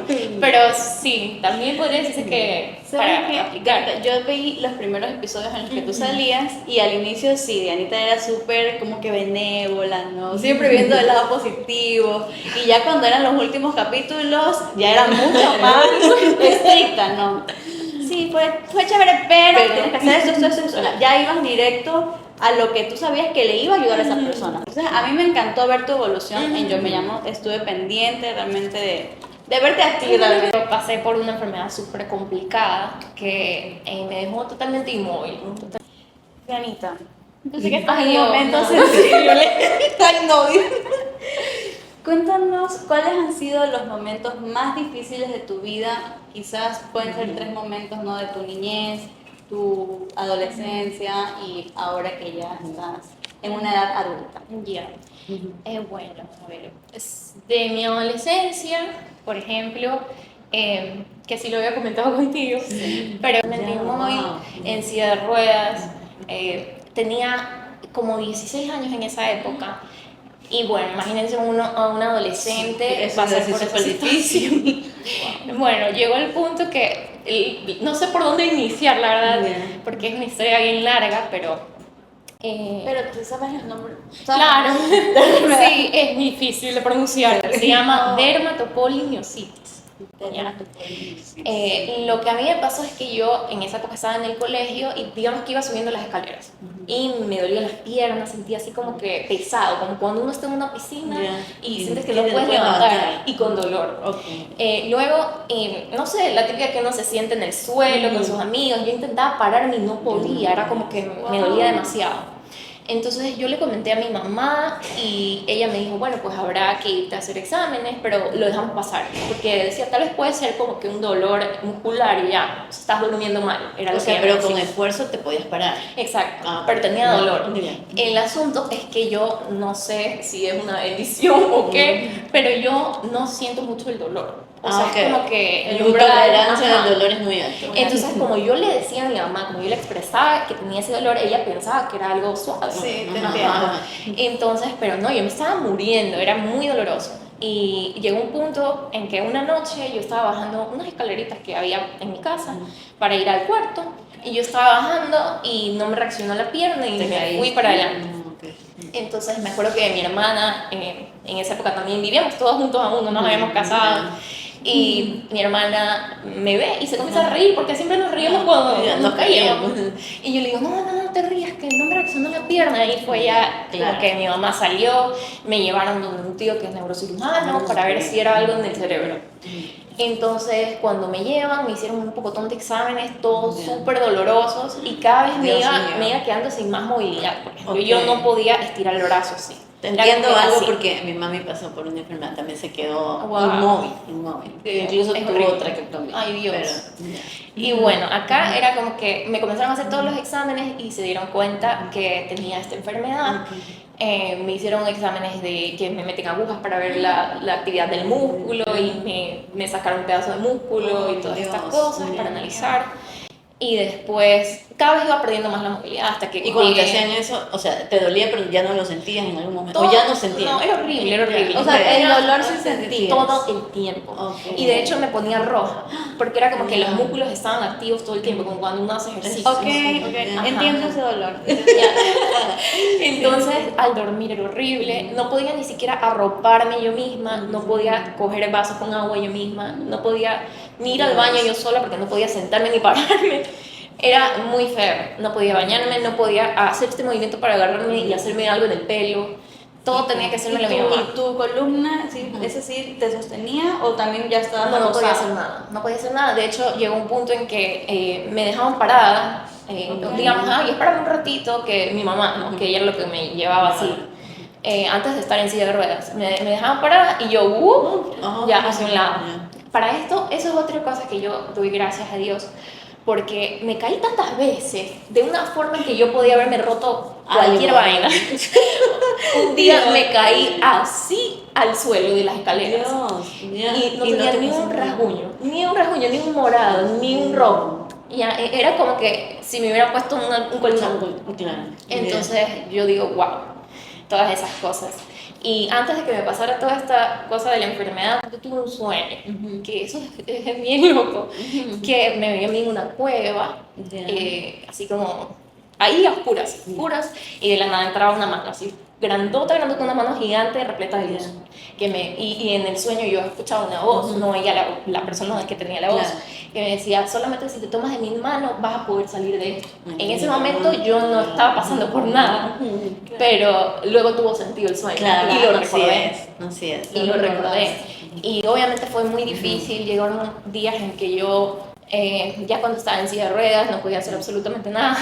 pero sí, también podría decirse que ¿Sabes para qué? aplicar. Yo vi los primeros episodios en los que tú salías y al inicio sí, Dianita era súper como que benévola, ¿no? Siempre viendo el lado positivo, y ya cuando eran los últimos capítulos ya era mucho más estricta, ¿no? Sí, fue chévere, pero tienes que hacer esto. Ya ibas directo a lo que tú sabías que le iba a ayudar a esa persona. Entonces, a mí me encantó ver tu evolución en Yo Me Llamo, estuve pendiente realmente de verte a ti, realmente. Yo pasé por una enfermedad súper complicada que me dejó totalmente inmóvil. Dianita, yo sé que estás Ay, en un Dios, momento no. sensible. Ay, no. Cuéntanos cuáles han sido los momentos más difíciles de tu vida. Quizás pueden ser 3 momentos, ¿no? De tu niñez, tu adolescencia y ahora que ya estás en una edad adulta. Ya. Bueno, a ver, de mi adolescencia, por ejemplo, que sí lo había comentado contigo, pero me metí muy en silla de ruedas, tenía como 16 años en esa época. Y bueno, imagínense a un adolescente Eso pasar es por súper esa difícil. Bueno, llegó el punto que no sé por dónde iniciar, la verdad, porque es una historia bien larga, pero Pero tú sabes el nombre. claro, sí, es difícil de pronunciar. Se llama dermatopolimiositis. Lo que a mí me pasó es que yo en esa época estaba en el colegio y digamos que iba subiendo las escaleras y me dolían las piernas, sentía así como que pesado, como cuando uno está en una piscina y sientes que no puedes levantar y con dolor. Luego, no sé, la típica que uno se siente en el suelo con sus amigos, yo intentaba pararme y no podía, era como que me dolía demasiado. Entonces yo le comenté a mi mamá y ella me dijo, bueno, pues habrá que irte a hacer exámenes, pero lo dejamos pasar, porque decía, tal vez puede ser como que un dolor muscular y ya, estás durmiendo mal. Era lo que ella me Pero decía. con esfuerzo te podías parar. Exacto, pero tenía dolor. El asunto es que yo no sé si es una bendición o qué, pero yo no siento mucho el dolor. O sea, es como que tu tolerancia del dolor es muy alto. Entonces, como yo le decía a mi mamá, como yo le expresaba que tenía ese dolor, ella pensaba que era algo suave. Sí, te entiendo. Entonces, pero no, yo me estaba muriendo, era muy doloroso. Y llegó un punto en que una noche yo estaba bajando unas escaleritas que había en mi casa para ir al cuarto, y yo estaba bajando y no me reaccionó la pierna y me fui para adelante. Ok. Entonces me acuerdo que mi hermana, en esa época también vivíamos todos juntos aún, no nos habíamos casado. Y mi hermana me ve y se comienza a reír porque siempre nos reíamos cuando nos caíamos. Y yo le digo, no te rías, que no me reaccionó la pierna. Y fue ya como que mi mamá salió, me llevaron donde un tío que es neurocirujano para ver si era algo en el cerebro. Entonces, cuando me llevan, me hicieron un pocotón de exámenes, todos súper dolorosos, y cada vez me iba quedando sin más movilidad. Por ejemplo, yo no podía estirar el brazo así. Te entiendo algo porque mi mami pasó por una enfermedad, también se quedó inmóvil. Incluso tuvo traqueotomía. Ay, Dios. Pero, y bueno, acá era como que me comenzaron a hacer todos los exámenes y se dieron cuenta que tenía esta enfermedad. Me hicieron exámenes de que me meten agujas para ver la actividad del músculo y me sacaron un pedazo de músculo y todas estas cosas para analizar. Y después, cada vez iba perdiendo más la movilidad hasta que... Y cuando te hacían eso, o sea, te dolía pero ya no lo sentías en algún momento, todo, o ya no sentías. No, era horrible. O sea, el dolor sí sentías. Todo el tiempo. Y de hecho me ponía roja, porque era como que los músculos estaban activos todo el tiempo, como cuando uno hace ejercicio. Ok, entiendo ese dolor. Entonces, al dormir era horrible, no podía ni siquiera arroparme yo misma, no podía coger el vaso con agua yo misma, no podía ni ir al baño yo sola porque no podía sentarme ni pararme. Era muy feo, no podía bañarme, no podía hacer este movimiento para agarrarme y hacerme algo en el pelo. Todo tenía que hacerme la misma. ¿Y tu columna, ese sí te sostenía o también ya estaba No podía hacer nada, no podía hacer nada. De hecho, llegó un punto en que me dejaban parada, digamos, y espérame un ratito, que mi mamá, ¿no? Que ella era lo que me llevaba así. Antes de estar en silla de ruedas, me dejaban parada y yo, ya hacia un lado. Para esto, eso es otra cosa que yo doy gracias a Dios, porque me caí tantas veces de una forma en que yo podía haberme roto cualquier vaina. Un día me caí así al suelo de las escaleras y no tenía ni un rasguño, ni un morado, ni un rojo. Ya, era como que si me hubieran puesto un colchón. Entonces yo digo, wow, todas esas cosas. Y antes de que me pasara toda esta cosa de la enfermedad, yo tuve un sueño, que eso es bien loco, que me veía a mí en una cueva, así como ahí a oscuras, y de la nada entraba una mano así, grandota, una mano gigante repleta de luz. Y en el sueño yo escuchaba una voz, no ella la persona que tenía la voz, que me decía, solamente si te tomas de mi mano vas a poder salir de esto. En ese momento yo no estaba pasando por nada, pero luego tuvo sentido el sueño y lo recordé. Así es. Y lo recordé. Y obviamente fue muy difícil, llegaron días en que yo, ya cuando estaba en silla de ruedas, no podía hacer absolutamente nada.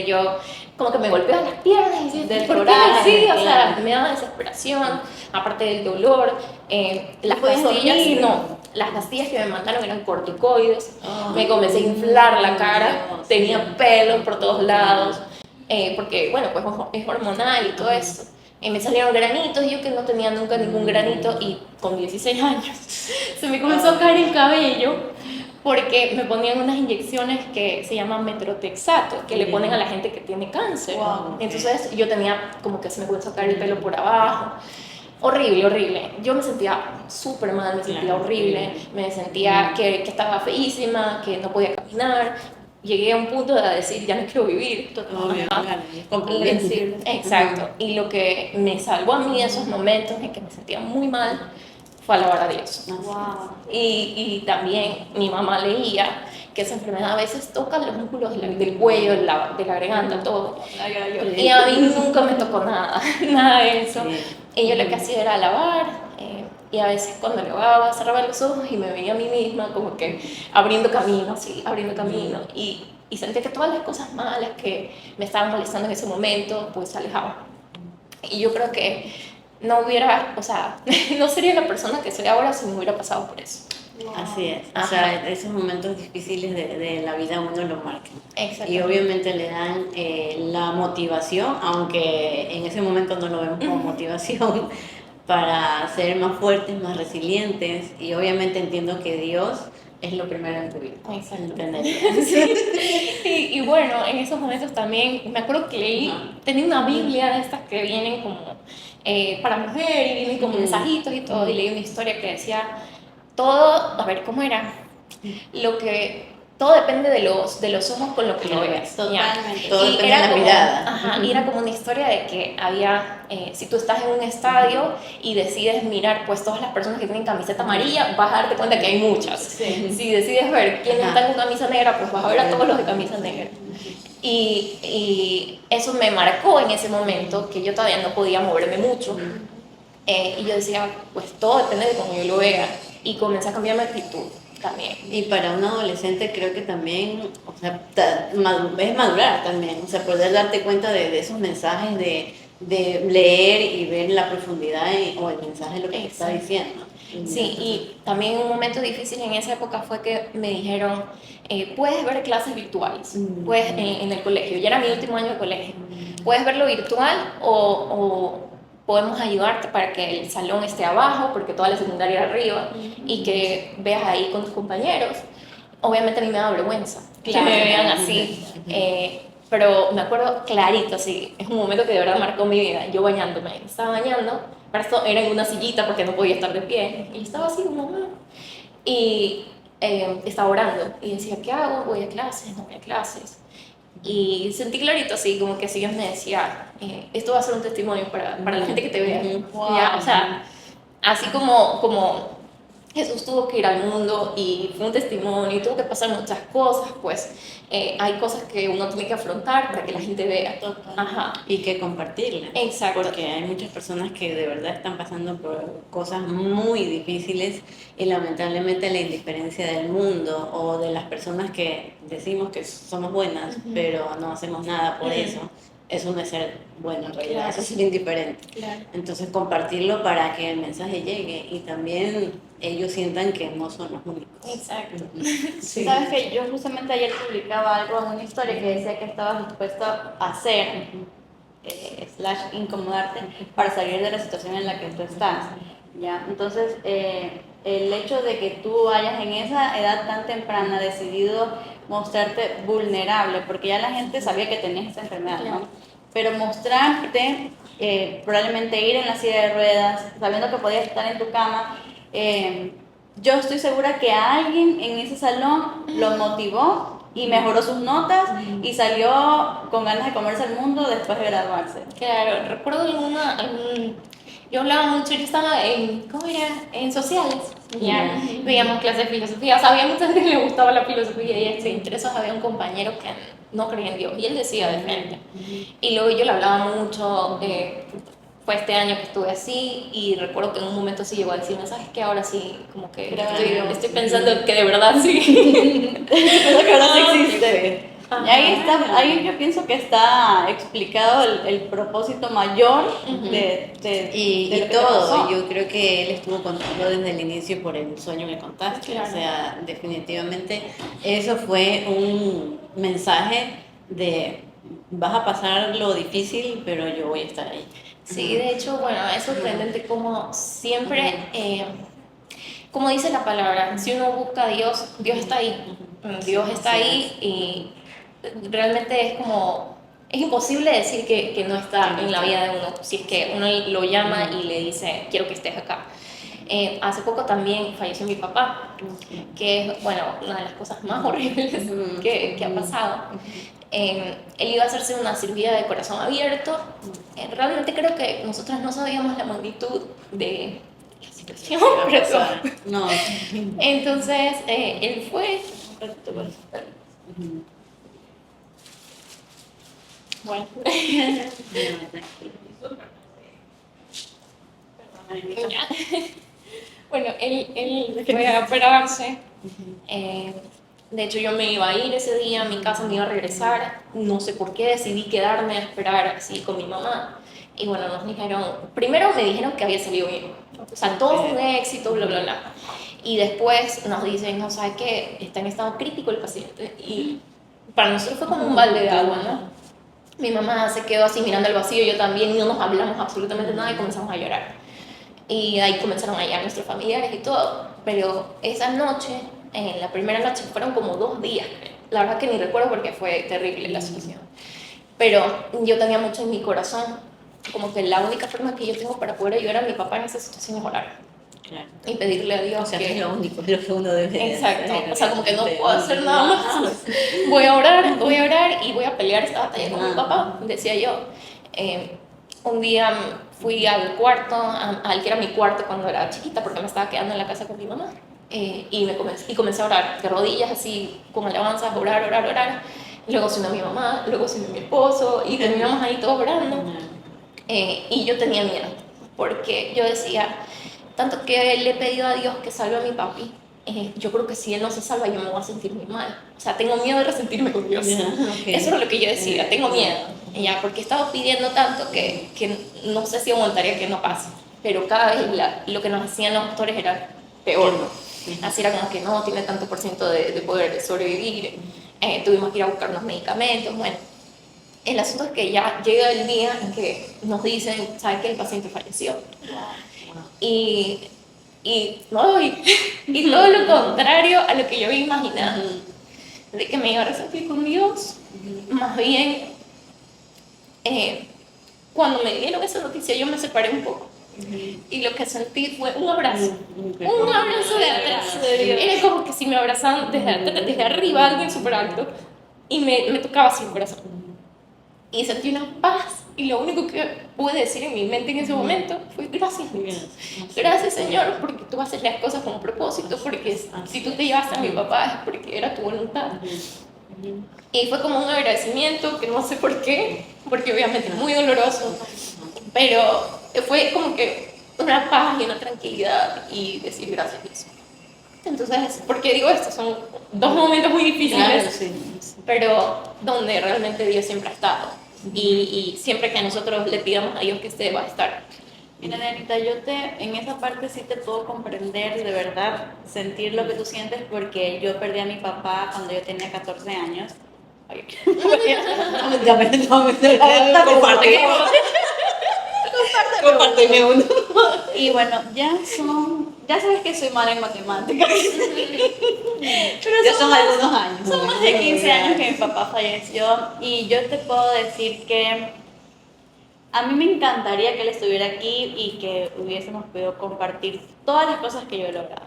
Yo como que me golpeaba las piernas y decía, ¿por qué sí? O sea, me daba desesperación, aparte del dolor. Las pastillas, las pastillas que me mandaron eran corticoides, me comencé a inflar la cara, tenía pelos por todos lados, porque bueno, pues es hormonal y todo eso. Me salieron granitos, yo que no tenía nunca ningún granito, y con 16 años se me comenzó a caer el cabello porque me ponían unas inyecciones que se llaman metrotexato, que le ponen a la gente que tiene cáncer. Entonces yo tenía como que se me comenzó a caer el pelo por abajo. Horrible. Yo me sentía súper mal, me sentía horrible, me sentía que estaba feísima, que no podía caminar. Llegué a un punto de decir, ya no quiero vivir. Exacto. Y lo que me salvó a mí en esos momentos en que me sentía muy mal fue alabar a Dios. Y también mi mamá leía que esa enfermedad a veces toca los músculos del cuello, de la garganta, todo. Y a mí nunca me tocó nada de eso. Y yo lo que hacía era alabar. Y a veces cuando alababa, cerraba los ojos y me veía a mí misma como que abriendo camino. Y sentía que todas las cosas malas que me estaban molestando en ese momento, pues se alejaban. Y yo creo que no sería la persona que soy ahora si me hubiera pasado por eso. Así es, o sea, esos momentos difíciles de la vida uno lo marcan. Exacto. Y obviamente le dan la motivación, aunque en ese momento no lo vemos como motivación, para ser más fuertes, más resilientes. Y obviamente entiendo que Dios es lo primero en tu vida. Exacto. Sí. Y bueno, en esos momentos también, me acuerdo que tenía una Biblia de estas que vienen como para mujer y vienen como mensajitos y todo, y leí una historia que decía todo, a ver, ¿cómo era? Lo que todo depende de los ojos con los que lo veas. ¿ya? Totalmente. Todo Y depende era de la como, mirada. ajá, y era como una historia de que había, si tú estás en un estadio y decides mirar pues todas las personas que tienen camiseta amarilla, vas a darte cuenta que hay muchas. Sí. Si decides ver quiénes Ajá. están con camisa negra, pues vas a ver a todos los de camisa negra. Y eso me marcó en ese momento, que yo todavía no podía moverme mucho. Y yo decía, pues todo depende de cómo yo lo vea. Y comencé a cambiar mi actitud también. Y para un adolescente creo que también, o sea, es madurar también, o sea, poder darte cuenta de esos mensajes, de leer y ver la profundidad o el mensaje de lo que te está diciendo. Sí, y también un momento difícil en esa época fue que me dijeron, puedes ver clases virtuales, puedes, en el colegio, ya era mi último año de colegio, puedes verlo virtual o podemos ayudarte para que el salón esté abajo, porque toda la secundaria era arriba, y que veas ahí con tus compañeros. Obviamente a mí me da vergüenza que me vean así, pero me acuerdo clarito, así, es un momento que de verdad marcó mi vida. Yo bañándome, estaba bañando, para esto era en una sillita porque no podía estar de pie, y estaba así como, y estaba orando, y decía, ¿qué hago? ¿Voy a clases? ¿No voy a clases? Y sentí clarito así, como que si Dios me decía, esto va a ser un testimonio para la gente que te vea. Wow. ¿Ya? O sea, así como Jesús tuvo que ir al mundo y fue un testimonio y tuvo que pasar muchas cosas, pues hay cosas que uno tiene que afrontar para que la gente vea. Total. Ajá. Y que compartirla. Exacto. Porque hay muchas personas que de verdad están pasando por cosas muy difíciles y lamentablemente la indiferencia del mundo o de las personas que decimos que somos buenas, pero no hacemos nada por eso no es ser bueno en realidad, Claro. eso es ser indiferente. Claro. Entonces compartirlo para que el mensaje llegue y también ellos sientan que no son los únicos. Exacto. Sí. Sabes que yo justamente ayer publicaba algo en una historia que decía que estabas dispuesto a hacer / incomodarte para salir de la situación en la que tú estás, ¿ya? Entonces el hecho de que tú hayas en esa edad tan temprana decidido mostrarte vulnerable, porque ya la gente sabía que tenías esa enfermedad, ¿no? Pero mostrarte, probablemente ir en la silla de ruedas, sabiendo que podías estar en tu cama, yo estoy segura que alguien en ese salón lo motivó y mejoró sus notas y salió con ganas de comerse el mundo después de graduarse. Claro, recuerdo yo hablaba mucho, yo estaba ¿cómo era? En sociales, ya, veíamos clases de filosofía, o sea, había mucha gente que le gustaba la filosofía y entre esos había un compañero que no creía en Dios y él decía de frente, y luego yo le hablaba mucho, fue este año que estuve así y recuerdo que en un momento sí llegó a decirme, ¿sabes qué? Ahora sí, como que estoy pensando que de verdad sí. Pero que ahora sí Ah, existe. Y ahí yo pienso que está explicado el propósito mayor de Y lo que te todo, pasó. yo creo que él estuvo contigo desde el inicio por el sueño que contaste, Claro. o sea, definitivamente eso fue un mensaje de vas a pasar lo difícil, pero yo voy a estar ahí. Sí, de hecho, bueno, es sorprendente como siempre, como dice la palabra, si uno busca a Dios, Dios está ahí. Dios está ahí y realmente es como, es imposible decir que no está en la vida de uno, si es que uno lo llama y le dice, quiero que estés acá. Hace poco también falleció mi papá, que es, bueno, una de las cosas más horribles que ha pasado. Él iba a hacerse una cirugía de corazón abierto. Realmente creo que nosotros no sabíamos la magnitud de la situación. No, Entonces, él fue. Bueno. Ya. Bueno, él fue a operarse. De hecho, yo me iba a ir ese día a mi casa, me iba a regresar. No sé por qué decidí quedarme a esperar así con mi mamá. Y bueno, nos dijeron, primero me dijeron que había salido bien. O sea, todo fue un éxito, bla, bla, bla. Y después nos dicen, no, ¿sabes qué? Está en estado crítico el paciente. Y para nosotros fue como un balde de agua, ¿no? Mi mamá se quedó así mirando el vacío, yo también, y no nos hablamos absolutamente nada y comenzamos a llorar. Y ahí comenzaron a llegar nuestros familiares y todo. Pero esa noche, la primera noche, fueron como 2 días. La verdad que ni recuerdo porque fue terrible la situación. Pero yo tenía mucho en mi corazón, como que la única forma que yo tengo para poder ayudar a mi papá en esa situación es orar. Claro. y pedirle a Dios O sea, que... es lo único, es lo que uno debe de Exacto, hacer. o sea, como que no puedo hacer nada más. Voy a orar y voy a pelear esta batalla con mi papá, decía yo. Un día fui al cuarto, al que era mi cuarto cuando era chiquita, porque me estaba quedando en la casa con mi mamá, y comencé a orar, de rodillas así, con alabanzas, orar. Luego se unió mi mamá, luego se unió mi esposo, y terminamos ahí todos orando. Y yo tenía miedo, porque yo decía, tanto que le he pedido a Dios que salve a mi papi, yo creo que si él no se salva yo me voy a sentir muy mal. O sea, tengo miedo de resentirme con Dios. Okay. Eso era lo que yo decía, tengo miedo. Ya, porque he estado pidiendo tanto que no sé si aguantaría que no pase. Pero cada vez lo que nos decían los doctores era peor. Así era como que no, tiene tanto por ciento de poder sobrevivir. Tuvimos que ir a buscar unos medicamentos. Bueno, el asunto es que ya llega el día en que nos dicen, ¿sabes que el paciente falleció? Y no, y todo lo contrario a lo que yo había imaginado, de que me iba a resentir con Dios. Más bien, cuando me dieron esa noticia yo me separé un poco, y lo que sentí fue un abrazo de atrás. Era como que si me abrazaban desde arriba, alguien súper alto, y me tocaba así el corazón, y sentí una paz, y lo único que pude decir en mi mente en ese momento fue gracias Dios, gracias Señor, porque tú haces las cosas con propósito, porque si tú te llevaste a mi papá es porque era tu voluntad. Y fue como un agradecimiento que no sé por qué, porque obviamente es muy doloroso, pero fue como que una paz y una tranquilidad y decir gracias Dios. Entonces, ¿por qué digo esto? Son dos momentos muy difíciles, Claro, sí. pero donde realmente Dios siempre ha estado, y siempre que nosotros le pidamos a Dios que esté, va a estar. Mira, Nenita, en esa parte sí te puedo comprender, de verdad, sentir lo que tú sientes, porque yo perdí a mi papá cuando yo tenía 14 años. Ay, Compárteme uno. y bueno, ya sabes que soy mala en matemáticas. Pero Ya son algunos años. son más de 15 años que mi papá falleció, y yo te puedo decir que a mí me encantaría que él estuviera aquí y que hubiésemos podido compartir todas las cosas que yo he logrado.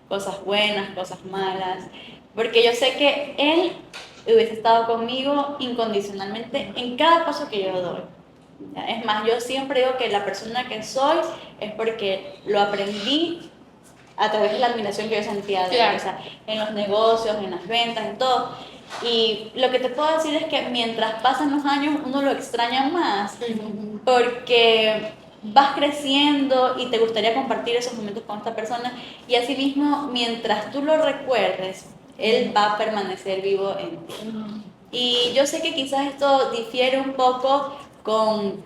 Cosas buenas, cosas malas. Porque yo sé que él hubiese estado conmigo incondicionalmente en cada paso que yo doy. Es más, yo siempre digo que la persona que soy es porque lo aprendí a través de la admiración que yo sentía de él, o sea, en los negocios, en las ventas, en todo. Y lo que te puedo decir es que mientras pasan los años uno lo extraña más, porque vas creciendo y te gustaría compartir esos momentos con esta persona, y asimismo mientras tú lo recuerdes, él va a permanecer vivo en ti. Y yo sé que quizás esto difiere un poco con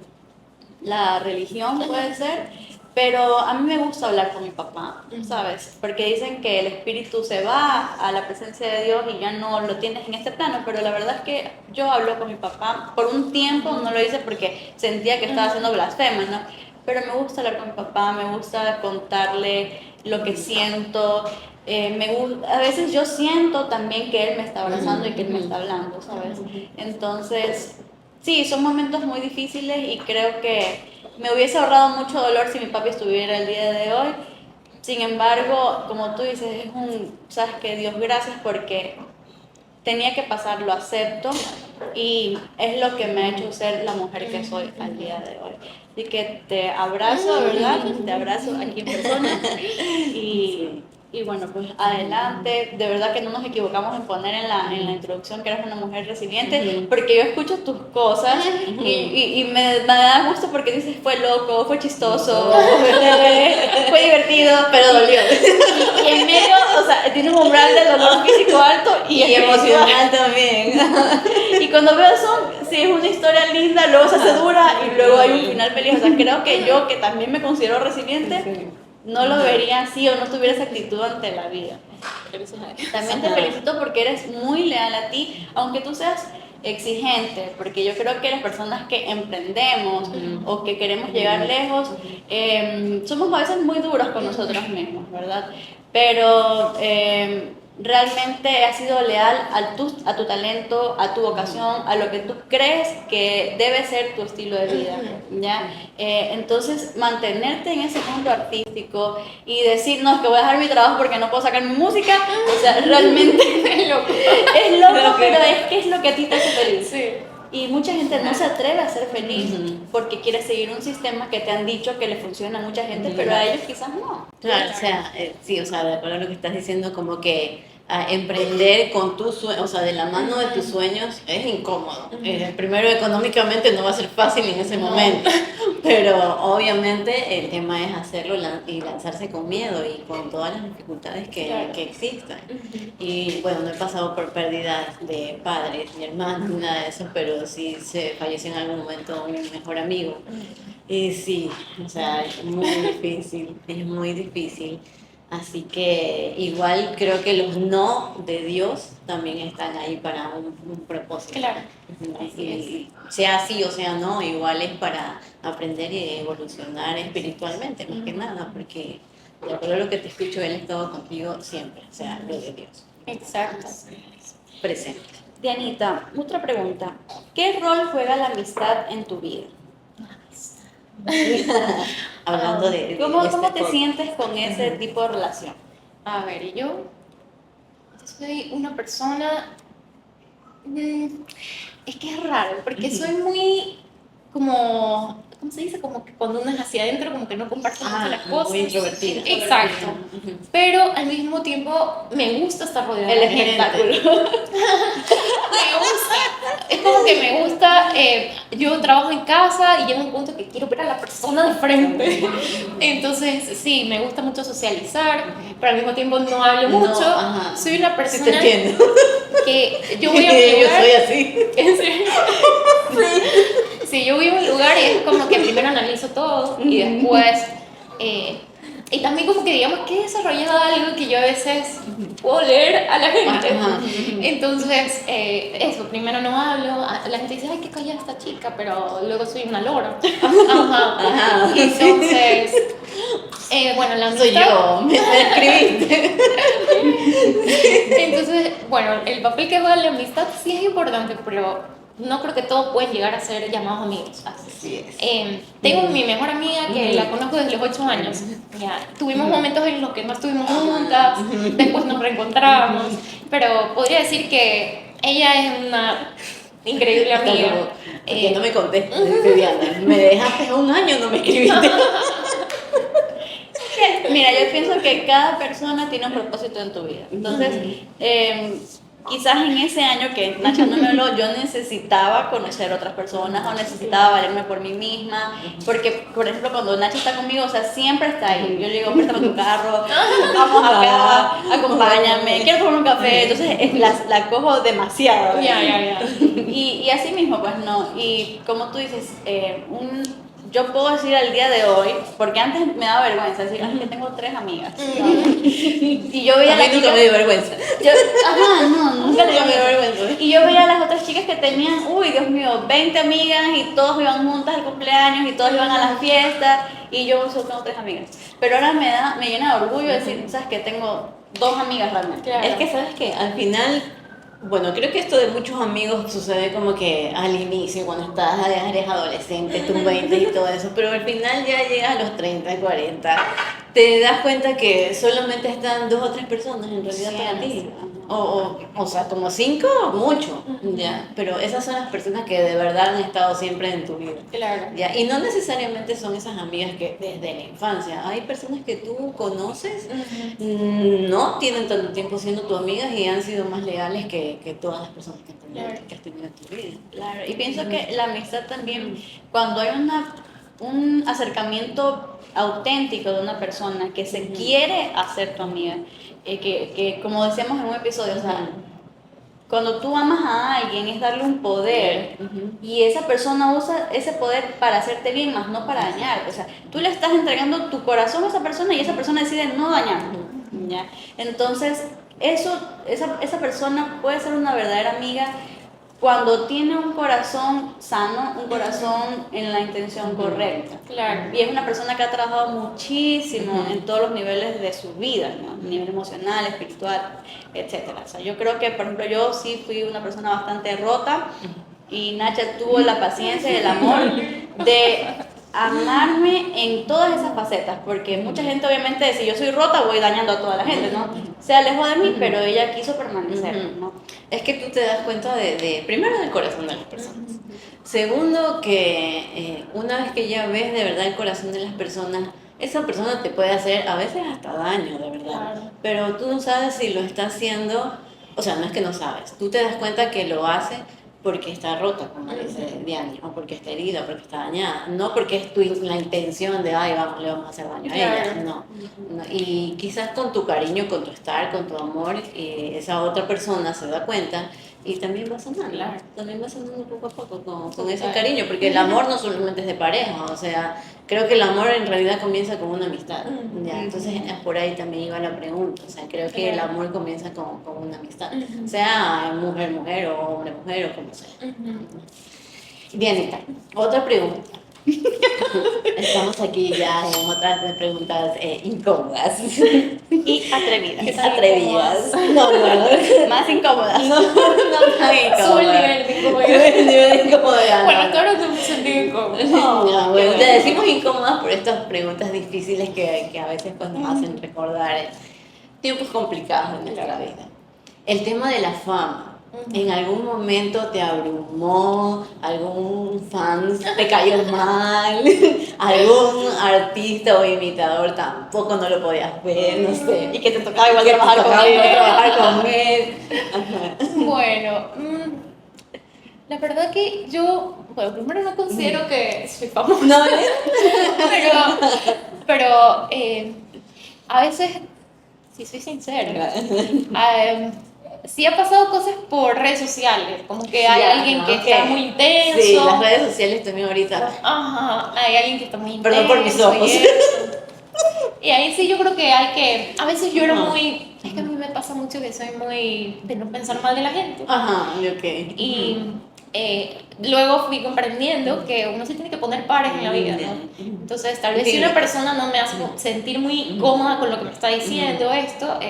la religión, puede ser, pero a mí me gusta hablar con mi papá, ¿sabes? Porque dicen que el espíritu se va a la presencia de Dios y ya no lo tienes en este plano, pero la verdad es que yo hablo con mi papá. Por un tiempo no lo hice porque sentía que estaba haciendo blasfema, ¿no? Pero me gusta hablar con mi papá, me gusta contarle lo que siento. A veces yo siento también que él me está abrazando y que él me está hablando, ¿sabes? Entonces, sí, son momentos muy difíciles, y creo que me hubiese ahorrado mucho dolor si mi papi estuviera el día de hoy. Sin embargo, como tú dices, sabes que Dios, gracias, porque tenía que pasar, lo acepto, y es lo que me ha hecho ser la mujer que soy al día de hoy. Así que te abrazo, ¿verdad? Te abrazo aquí en persona, y bueno, pues adelante. De verdad que no nos equivocamos en poner en la introducción que eres una mujer resiliente, porque yo escucho tus cosas y me da gusto, porque dices, fue loco, fue chistoso, fue divertido, pero dolió. Y en medio, o sea, tiene un umbral de dolor físico alto y emocional también. Y cuando veo eso, sí, es una historia linda, luego se hace dura y luego hay un final feliz. O sea, creo que yo, que también me considero resiliente, no lo vería así, o no tuviera esa actitud ante la vida. También te felicito porque eres muy leal a ti, aunque tú seas exigente, porque yo creo que las personas que emprendemos o que queremos llegar lejos, somos a veces muy duros con nosotros mismos, ¿verdad? Pero realmente has sido leal a tu talento, a tu vocación, a lo que tú crees que debe ser tu estilo de vida, ¿ya? Entonces, mantenerte en ese mundo artístico y decir, no, es que voy a dejar mi trabajo porque no puedo sacar mi música, o sea, realmente es loco, pero es que es lo que a ti te hace feliz. Sí. Y mucha gente no se atreve a ser feliz porque quiere seguir un sistema que te han dicho que le funciona a mucha gente, pero a ellos quizás no. Claro, o sea, sí, o sea, de acuerdo a lo que estás diciendo, como que emprender con tus sueños, o sea, de la mano de tus sueños es incómodo. Primero, económicamente no va a ser fácil en ese momento, pero obviamente el tema es hacerlo y lanzarse con miedo y con todas las dificultades que existan. Y bueno, no he pasado por pérdidas de padres, ni hermanos, ni nada de eso, pero sí se falleció en algún momento un mejor amigo. Y sí, o sea, es muy difícil, es muy difícil. Así que igual creo que los no de Dios también están ahí para un propósito. Claro. Y sea sí o sea no, igual es para aprender y evolucionar espiritualmente, más que nada, porque de acuerdo a lo que te escucho, Él ha estado contigo siempre, o sea, lo de Dios, Exacto. presente. Dianita, otra pregunta. ¿Qué rol juega la amistad en tu vida? Hablando de ¿Cómo te podcast. sientes con ese tipo de relación? A ver, yo soy una persona, es que es raro, porque soy muy como, ¿cómo se dice? Como que cuando uno es hacia adentro, como que no comparto mucho las cosas. Muy introvertida. Exacto. Pero al mismo tiempo me gusta estar rodeada El de gente. espectáculo. Me gusta, es como que me gusta, yo trabajo en casa y llega un punto que quiero ver a la persona de frente. Entonces, sí, me gusta mucho socializar, pero al mismo tiempo no hablo mucho. Ajá. Soy una Sí, persona te entiendo. que yo voy a un Yo lugar. soy así. ¿En serio? Sí, yo voy a un lugar y es como que primero analizo todo y después. Y también como que digamos que he desarrollado algo que yo a veces puedo leer a la gente. Ajá. Entonces, eso, primero no hablo, la gente dice, ay, qué callada esta chica, pero luego soy una lora. Ajá. Ajá. Entonces, bueno, la Soy amistad. yo, me escribiste. Entonces, bueno, el papel que juega la amistad sí es importante, pero no creo que todos pueden llegar a ser llamados amigos. Así es. Tengo mi mejor amiga que la conozco desde los 8 años. Ya, tuvimos momentos en los que no estuvimos juntas, después nos reencontramos, pero podría decir que ella es una increíble amiga. Porque no me contestas, dice Diana. Me dejaste un año, no me escribiste. Mira, yo pienso que cada persona tiene un propósito en tu vida. Entonces, quizás en ese año que Nacha no me habló, yo necesitaba conocer otras personas o necesitaba valerme por mí misma. Porque, por ejemplo, cuando Nacha está conmigo, o sea, siempre está ahí. Yo le digo, préstame tu carro, vamos acá, acompáñame, quiero tomar un café. Entonces, la cojo demasiado. Ya. Y así mismo, pues no. Y como tú dices, yo puedo decir al día de hoy, porque antes me daba vergüenza decir, ay, que tengo 3 amigas. ¿No? Y yo veía A mí las nunca chicas. me dio vergüenza. Nunca le dio Nunca me dio vergüenza. vergüenza. Y yo veía a las otras chicas que tenían, uy, Dios mío, 20 amigas y todos iban juntas al cumpleaños y todos iban a las fiestas. Y yo solo tengo 3 amigas. Pero ahora me llena de orgullo decir, ¿sabes qué? Tengo 2 amigas realmente. Claro. Es que, ¿sabes qué? Al final, bueno, creo que esto de muchos amigos sucede como que al inicio, cuando eres adolescente, tus 20 y todo eso, pero al final ya llegas a los 30, 40, te das cuenta que solamente están 2 o 3 personas en realidad para ti. O sea, como 5, mucho, ya. Pero esas son las personas que de verdad han estado siempre en tu vida. Claro. Ya, y no necesariamente son esas amigas que desde la infancia. Hay personas que tú conoces, no tienen tanto tiempo siendo tu amigas y han sido más leales que todas las personas que has tenido en tu vida. Claro, y pienso que la amistad también, cuando hay un acercamiento auténtico de una persona que se quiere hacer tu amiga, que como decíamos en un episodio, o sea, cuando tú amas a alguien es darle un poder y esa persona usa ese poder para hacerte bien, más no para dañarte. O sea, tú le estás entregando tu corazón a esa persona y esa persona decide no dañarte. ¿Ya? Entonces, esa persona puede ser una verdadera amiga cuando tiene un corazón sano, un corazón en la intención correcta. Claro. Y es una persona que ha trabajado muchísimo en todos los niveles de su vida, ¿no? A nivel emocional, espiritual, etcétera. O sea, yo creo que, por ejemplo, yo sí fui una persona bastante rota y Nacha tuvo la paciencia y el amor de amarme en todas esas facetas, porque mucha gente obviamente, si yo soy rota, voy dañando a toda la gente, ¿no? Se alejó de mí, pero ella quiso permanecer, ¿no? Es que tú te das cuenta primero del corazón de las personas. Segundo, que una vez que ya ves de verdad el corazón de las personas, esa persona te puede hacer a veces hasta daño, de verdad. Claro. Pero tú no sabes si lo está haciendo, o sea, no es que no sabes, tú te das cuenta que lo hace porque está rota, como dice Diani, o porque está herida, porque está dañada, no porque es la intención de, ay, vamos, le vamos a hacer daño a ella, no. Y quizás con tu cariño, con tu estar, con tu amor, esa otra persona se da cuenta y también va sanando, Claro. también va sanando poco a poco con ese cariño, porque el amor no solamente es de pareja, o sea, creo que el amor en realidad comienza con una amistad, ¿ya? Entonces por ahí también iba la pregunta, o sea, creo que el amor comienza con una amistad, sea mujer-mujer o hombre-mujer o como sea. Dianita, otra pregunta. Estamos aquí ya en otras preguntas incómodas Y atrevidas. atrevidas. No, Más incómodas. no tan Sube el incómodas. nivel de incomodidad. Sube el nivel de incomodidad. Bueno, hasta ahora no me sentí incómoda. No, bueno, te decimos incómodas por estas preguntas difíciles que a veces pues, nos hacen recordar tiempos complicados en nuestra vida. El tema de la fama. ¿En algún momento te abrumó? ¿Algún fan te cayó mal? ¿Algún artista o imitador tampoco no lo podías ver? No sé. Y que te tocaba igual Que te trabajar con tocaba él. trabajar con él. Ajá. Bueno, la verdad que yo, bueno, primero no considero que soy famosa, No, pero a veces, si soy sincera, sí ha pasado cosas por redes sociales, como que hay alguien que está muy intenso. Sí, las redes sociales también ahorita. Ajá, hay alguien que está muy intenso. Perdón por mis ojos. Y eso. Y ahí sí yo creo que hay que, a veces yo era muy, es que a mí me pasa mucho que soy muy de no pensar mal de la gente. Ajá, ok. Y luego fui comprendiendo que uno se tiene que poner pares en la vida, ¿no? Entonces, tal vez si una persona no me hace sentir muy cómoda con lo que me está diciendo esto,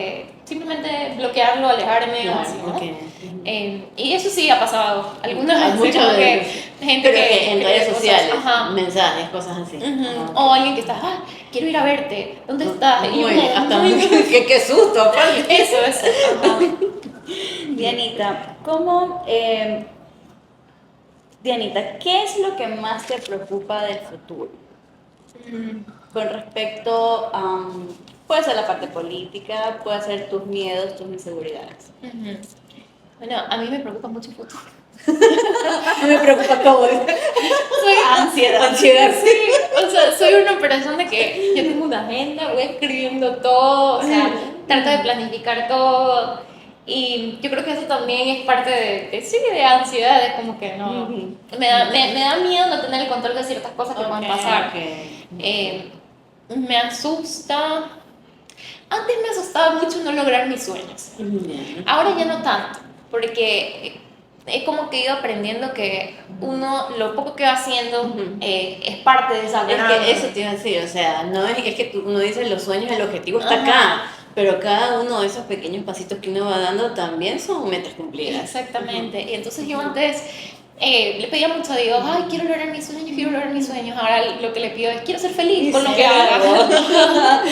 simplemente bloquearlo, alejarme o así, ¿no? Okay. Y eso sí ha pasado algunas Hay veces, mucho como de que eso. gente Pero que en que redes cosas, sociales, ajá. mensajes, cosas así. Ujú. O alguien que está, quiero ir a verte, ¿dónde estás? Y yo Muy como, bien, hasta "Ay, qué susto, aparte. eso, ajá. Dianita, Dianita, ¿qué es lo que más te preocupa del futuro? Con respecto a, puede ser la parte política, puede ser tus miedos, tus inseguridades. Ujú. Bueno, a mí me preocupa mucho el futuro. Me preocupa todo. Soy Ansiedad. Sí, o sea, soy una persona que yo tengo una agenda, voy escribiendo todo, o sea, trato de planificar todo. Y yo creo que eso también es parte de ansiedad, es como que no. Me da miedo no tener el control de ciertas cosas que pueden pasar. Me asusta. Antes me asustaba mucho no lograr mis sueños. Ahora ya no tanto, porque es como que he ido aprendiendo que uno, lo poco que va haciendo, es parte de esa Es gran... que eso te iba a decir, o sea, no es que uno dice los sueños, el objetivo está Ajá. acá, pero cada uno de esos pequeños pasitos que uno va dando también son metas cumplidas. Exactamente. Y entonces yo antes le pedía mucho a Dios, ay, quiero lograr mis sueños. Ahora lo que le pido es, quiero ser feliz con lo que haga.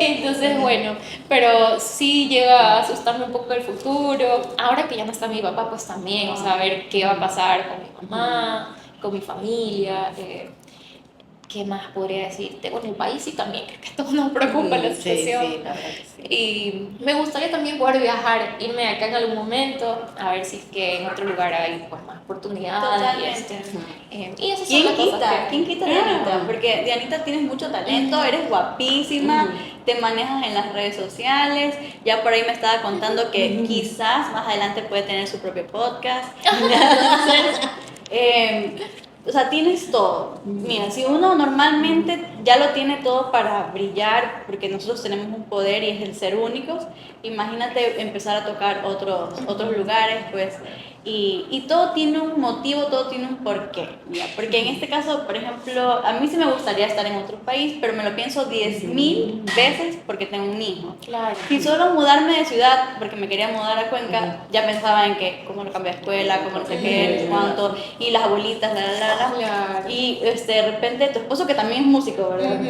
Entonces, bueno, pero sí llega a asustarme un poco el futuro. Ahora que ya no está mi papá, pues también, o sea, a ver qué va a pasar con mi mamá, con mi familia. ¿Qué más podría decirte? Bueno, el país sí también, creo que a todos nos preocupa la situación. Sí, la verdad que sí. Y me gustaría también poder viajar, irme de acá en algún momento, a ver si es que en otro lugar hay pues, más oportunidades. Totalmente. Y esas son las cosas que... ¿Quién quita Dianita? Porque Dianita tienes mucho talento, eres guapísima, te manejas en las redes sociales, ya por ahí me estaba contando que quizás más adelante puede tener su propio podcast. Entonces, o sea, tienes todo. Mira, si uno normalmente ya lo tiene todo para brillar, porque nosotros tenemos un poder y es el ser únicos. Imagínate empezar a tocar otros lugares, pues, y todo tiene un motivo, todo tiene un porqué, ¿ya? Porque en este caso, por ejemplo, a mí sí me gustaría estar en otro país, pero me lo pienso 10.000 veces porque tengo un hijo. Claro. Y solo mudarme de ciudad, porque me quería mudar a Cuenca, ya pensaba en que cómo lo cambio de escuela, cómo no sé qué, no sé cuánto, y las abuelitas, la. Claro. Y de repente tu esposo, que también es músico, ¿verdad?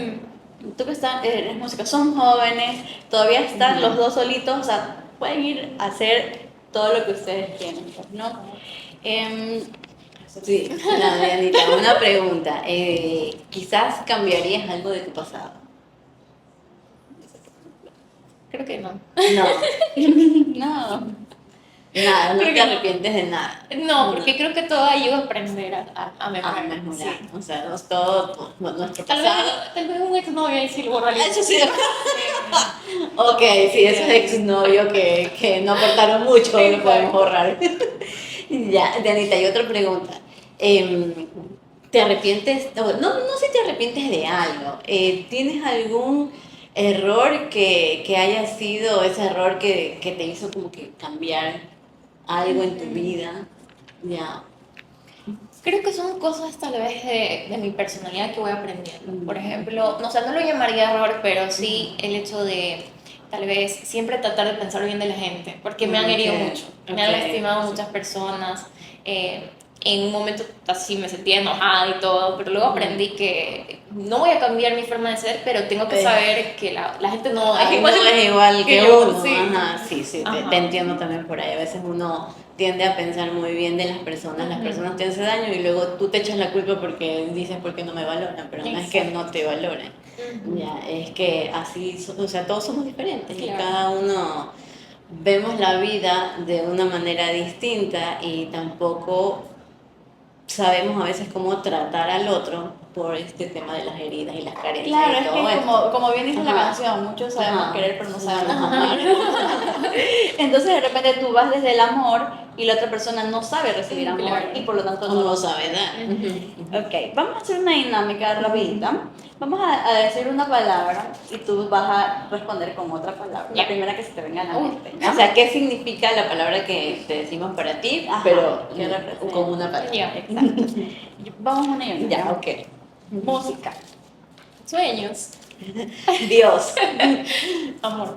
Tú que eres músico, son jóvenes, todavía están los dos solitos, o sea, pueden ir a hacer todo lo que ustedes quieren, pues, ¿no? Sí, la Dianita, una pregunta. ¿Quizás cambiarías algo de tu pasado? Creo que no. No, No. nada, no Creo te que no. arrepientes de nada. No, porque creo que todo ayuda a aprender a mejorar. Mejorar. Sí. O sea, todo nuestro pasado. Tal vez un exnovio ahí sí lo borraría. Eso sí. Ok, sí, esos exnovios que no aportaron mucho, Sí, lo podemos borrar. Ya, Dianita, y otra pregunta. ¿Te arrepientes? No sé si te arrepientes de algo. ¿Tienes algún error que haya sido ese error que te hizo como que cambiar algo en tu vida? Ya. Creo que son cosas tal vez de mi personalidad que voy aprendiendo. Por ejemplo, no, o sea, no lo llamaría error, pero sí el hecho de tal vez siempre tratar de pensar bien de la gente, porque me han herido mucho, me han lastimado muchas personas. En un momento así me sentía enojada y todo, pero luego aprendí que no voy a cambiar mi forma de ser, pero tengo que saber que la gente no es igual, No es igual que yo, uno. sí. Ajá, sí, te Ajá. entiendo también por ahí. A veces uno tiende a pensar muy bien de las personas te hacen daño y luego tú te echas la culpa porque dices porque no me valoran, pero no es que no te valoren. Ya, es que así, o sea, todos somos diferentes y Claro. cada uno vemos la vida de una manera distinta y tampoco sabemos a veces cómo tratar al otro por este tema de las heridas y las carencias Claro, y es todo que esto. como bien dice la Ajá. canción, muchos sabemos Ajá. querer pero no sabemos Ajá. amar. Entonces de repente tú vas desde el amor y la otra persona no sabe recibir amor Claro. y por lo tanto No lo sabe dar. Ok, vamos a hacer una dinámica rapidita. Vamos a decir una palabra y tú vas a responder con otra palabra. Ya. La primera que se te venga a la mente. ¿ya? O sea, ¿qué significa la palabra que te decimos para ti? Ajá, Pero ¿qué representa? con una palabra. Ya. Exacto. Vamos una y una. Ya, ok. Música. Sueños, Dios. amor,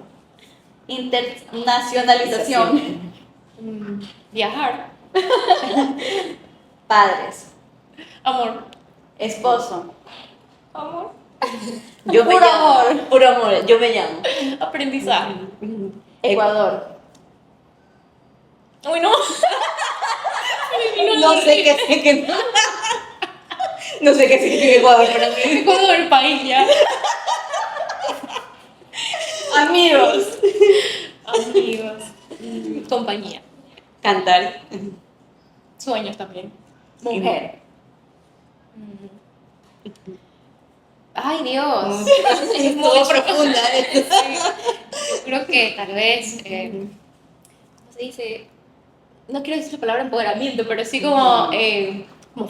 Internacionalización. viajar, Padres. amor, Esposo. amor, Yo me Puro llamo. amor. Puro amor. Yo me llamo. aprendizaje. Ecuador. Uy, no. No sé qué sé que no. No sé qué significa Ecuador para mí. Ecuador, el país ya. Amigos. Amigos, compañía, Cantar. sueños también. Mujer. Ay, Dios. Es Muy mucho. profunda. Sí. Yo creo que tal vez, ¿cómo se dice? No quiero decir la palabra empoderamiento, pero sí como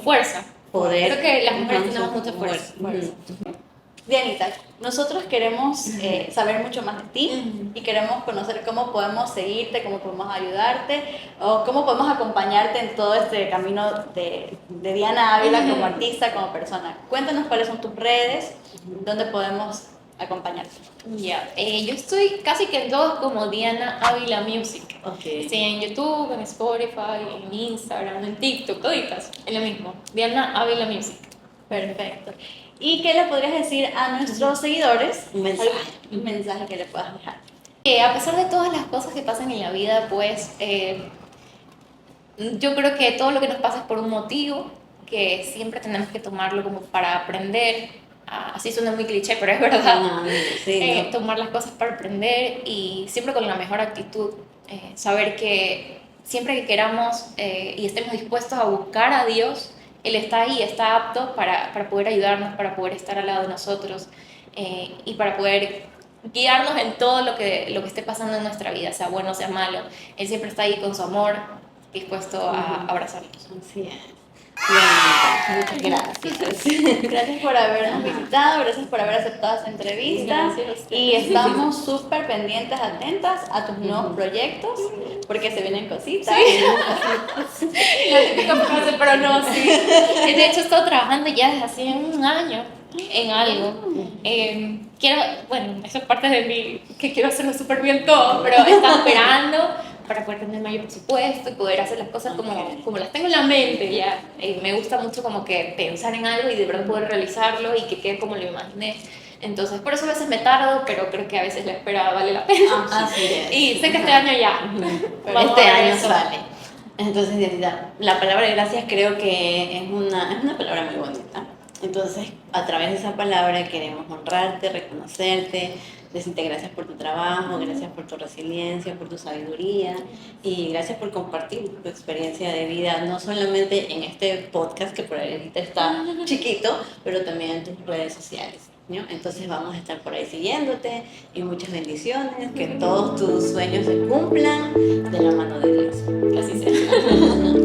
fuerza. Poder. Creo que las mujeres Ajá, tenemos mucha fuerza. Dianita, nosotros queremos saber mucho más de ti y queremos conocer cómo podemos seguirte, cómo podemos ayudarte o cómo podemos acompañarte en todo este camino de Diana Ávila como artista, como persona. Cuéntanos cuáles son tus redes, dónde podemos acompañarte. Ya, yo estoy casi que en todos como Diana Ávila Music. Ok. Estoy en YouTube, en Spotify, en Instagram, en TikTok, toditas, es lo mismo. Diana Ávila Music. Perfecto. ¿Y qué le podrías decir a nuestros seguidores? Un mensaje. Un mensaje que le puedas dejar. A pesar de todas las cosas que pasan en la vida, pues yo creo que todo lo que nos pasa es por un motivo, que siempre tenemos que tomarlo como para aprender. Así suena muy cliché, pero es verdad. Sí, ¿no? Tomar las cosas para aprender y siempre con la mejor actitud. Saber que siempre que queramos y estemos dispuestos a buscar a Dios, Él está ahí, está apto para poder ayudarnos, para poder estar al lado de nosotros y para poder guiarnos en todo lo que esté pasando en nuestra vida, sea bueno, sea malo. Él siempre está ahí con su amor, dispuesto a abrazarnos. Así es. Muchas gracias. Gracias por habernos visitado, gracias por haber aceptado esta entrevista. Gracias. Y estamos súper pendientes, atentas a tus nuevos proyectos, porque se vienen cositas. La típica frase, pero no, sí. De hecho, he estado trabajando ya desde hace un año en algo. Quiero, bueno, eso es parte de mí, que quiero hacerlo súper bien todo, pero estaba esperando para poder tener mayor presupuesto y poder hacer las cosas como las tengo en la mente ya. Me gusta mucho como que pensar en algo y de verdad poder realizarlo y que quede como lo imaginé. Entonces, por eso a veces me tardo, pero creo que a veces la espera vale la pena. Así es. Y sé que este año ya. Vamos Este a ver año eso. sale. Entonces, Dianita, la palabra gracias creo que es una palabra muy bonita. Entonces, a través de esa palabra queremos honrarte, reconocerte, decirte gracias por tu trabajo, gracias por tu resiliencia, por tu sabiduría y gracias por compartir tu experiencia de vida, no solamente en este podcast que por ahorita está chiquito, pero también en tus redes sociales, ¿no? Entonces vamos a estar por ahí siguiéndote y muchas bendiciones, que todos tus sueños se cumplan de la mano de Dios. Que así sea.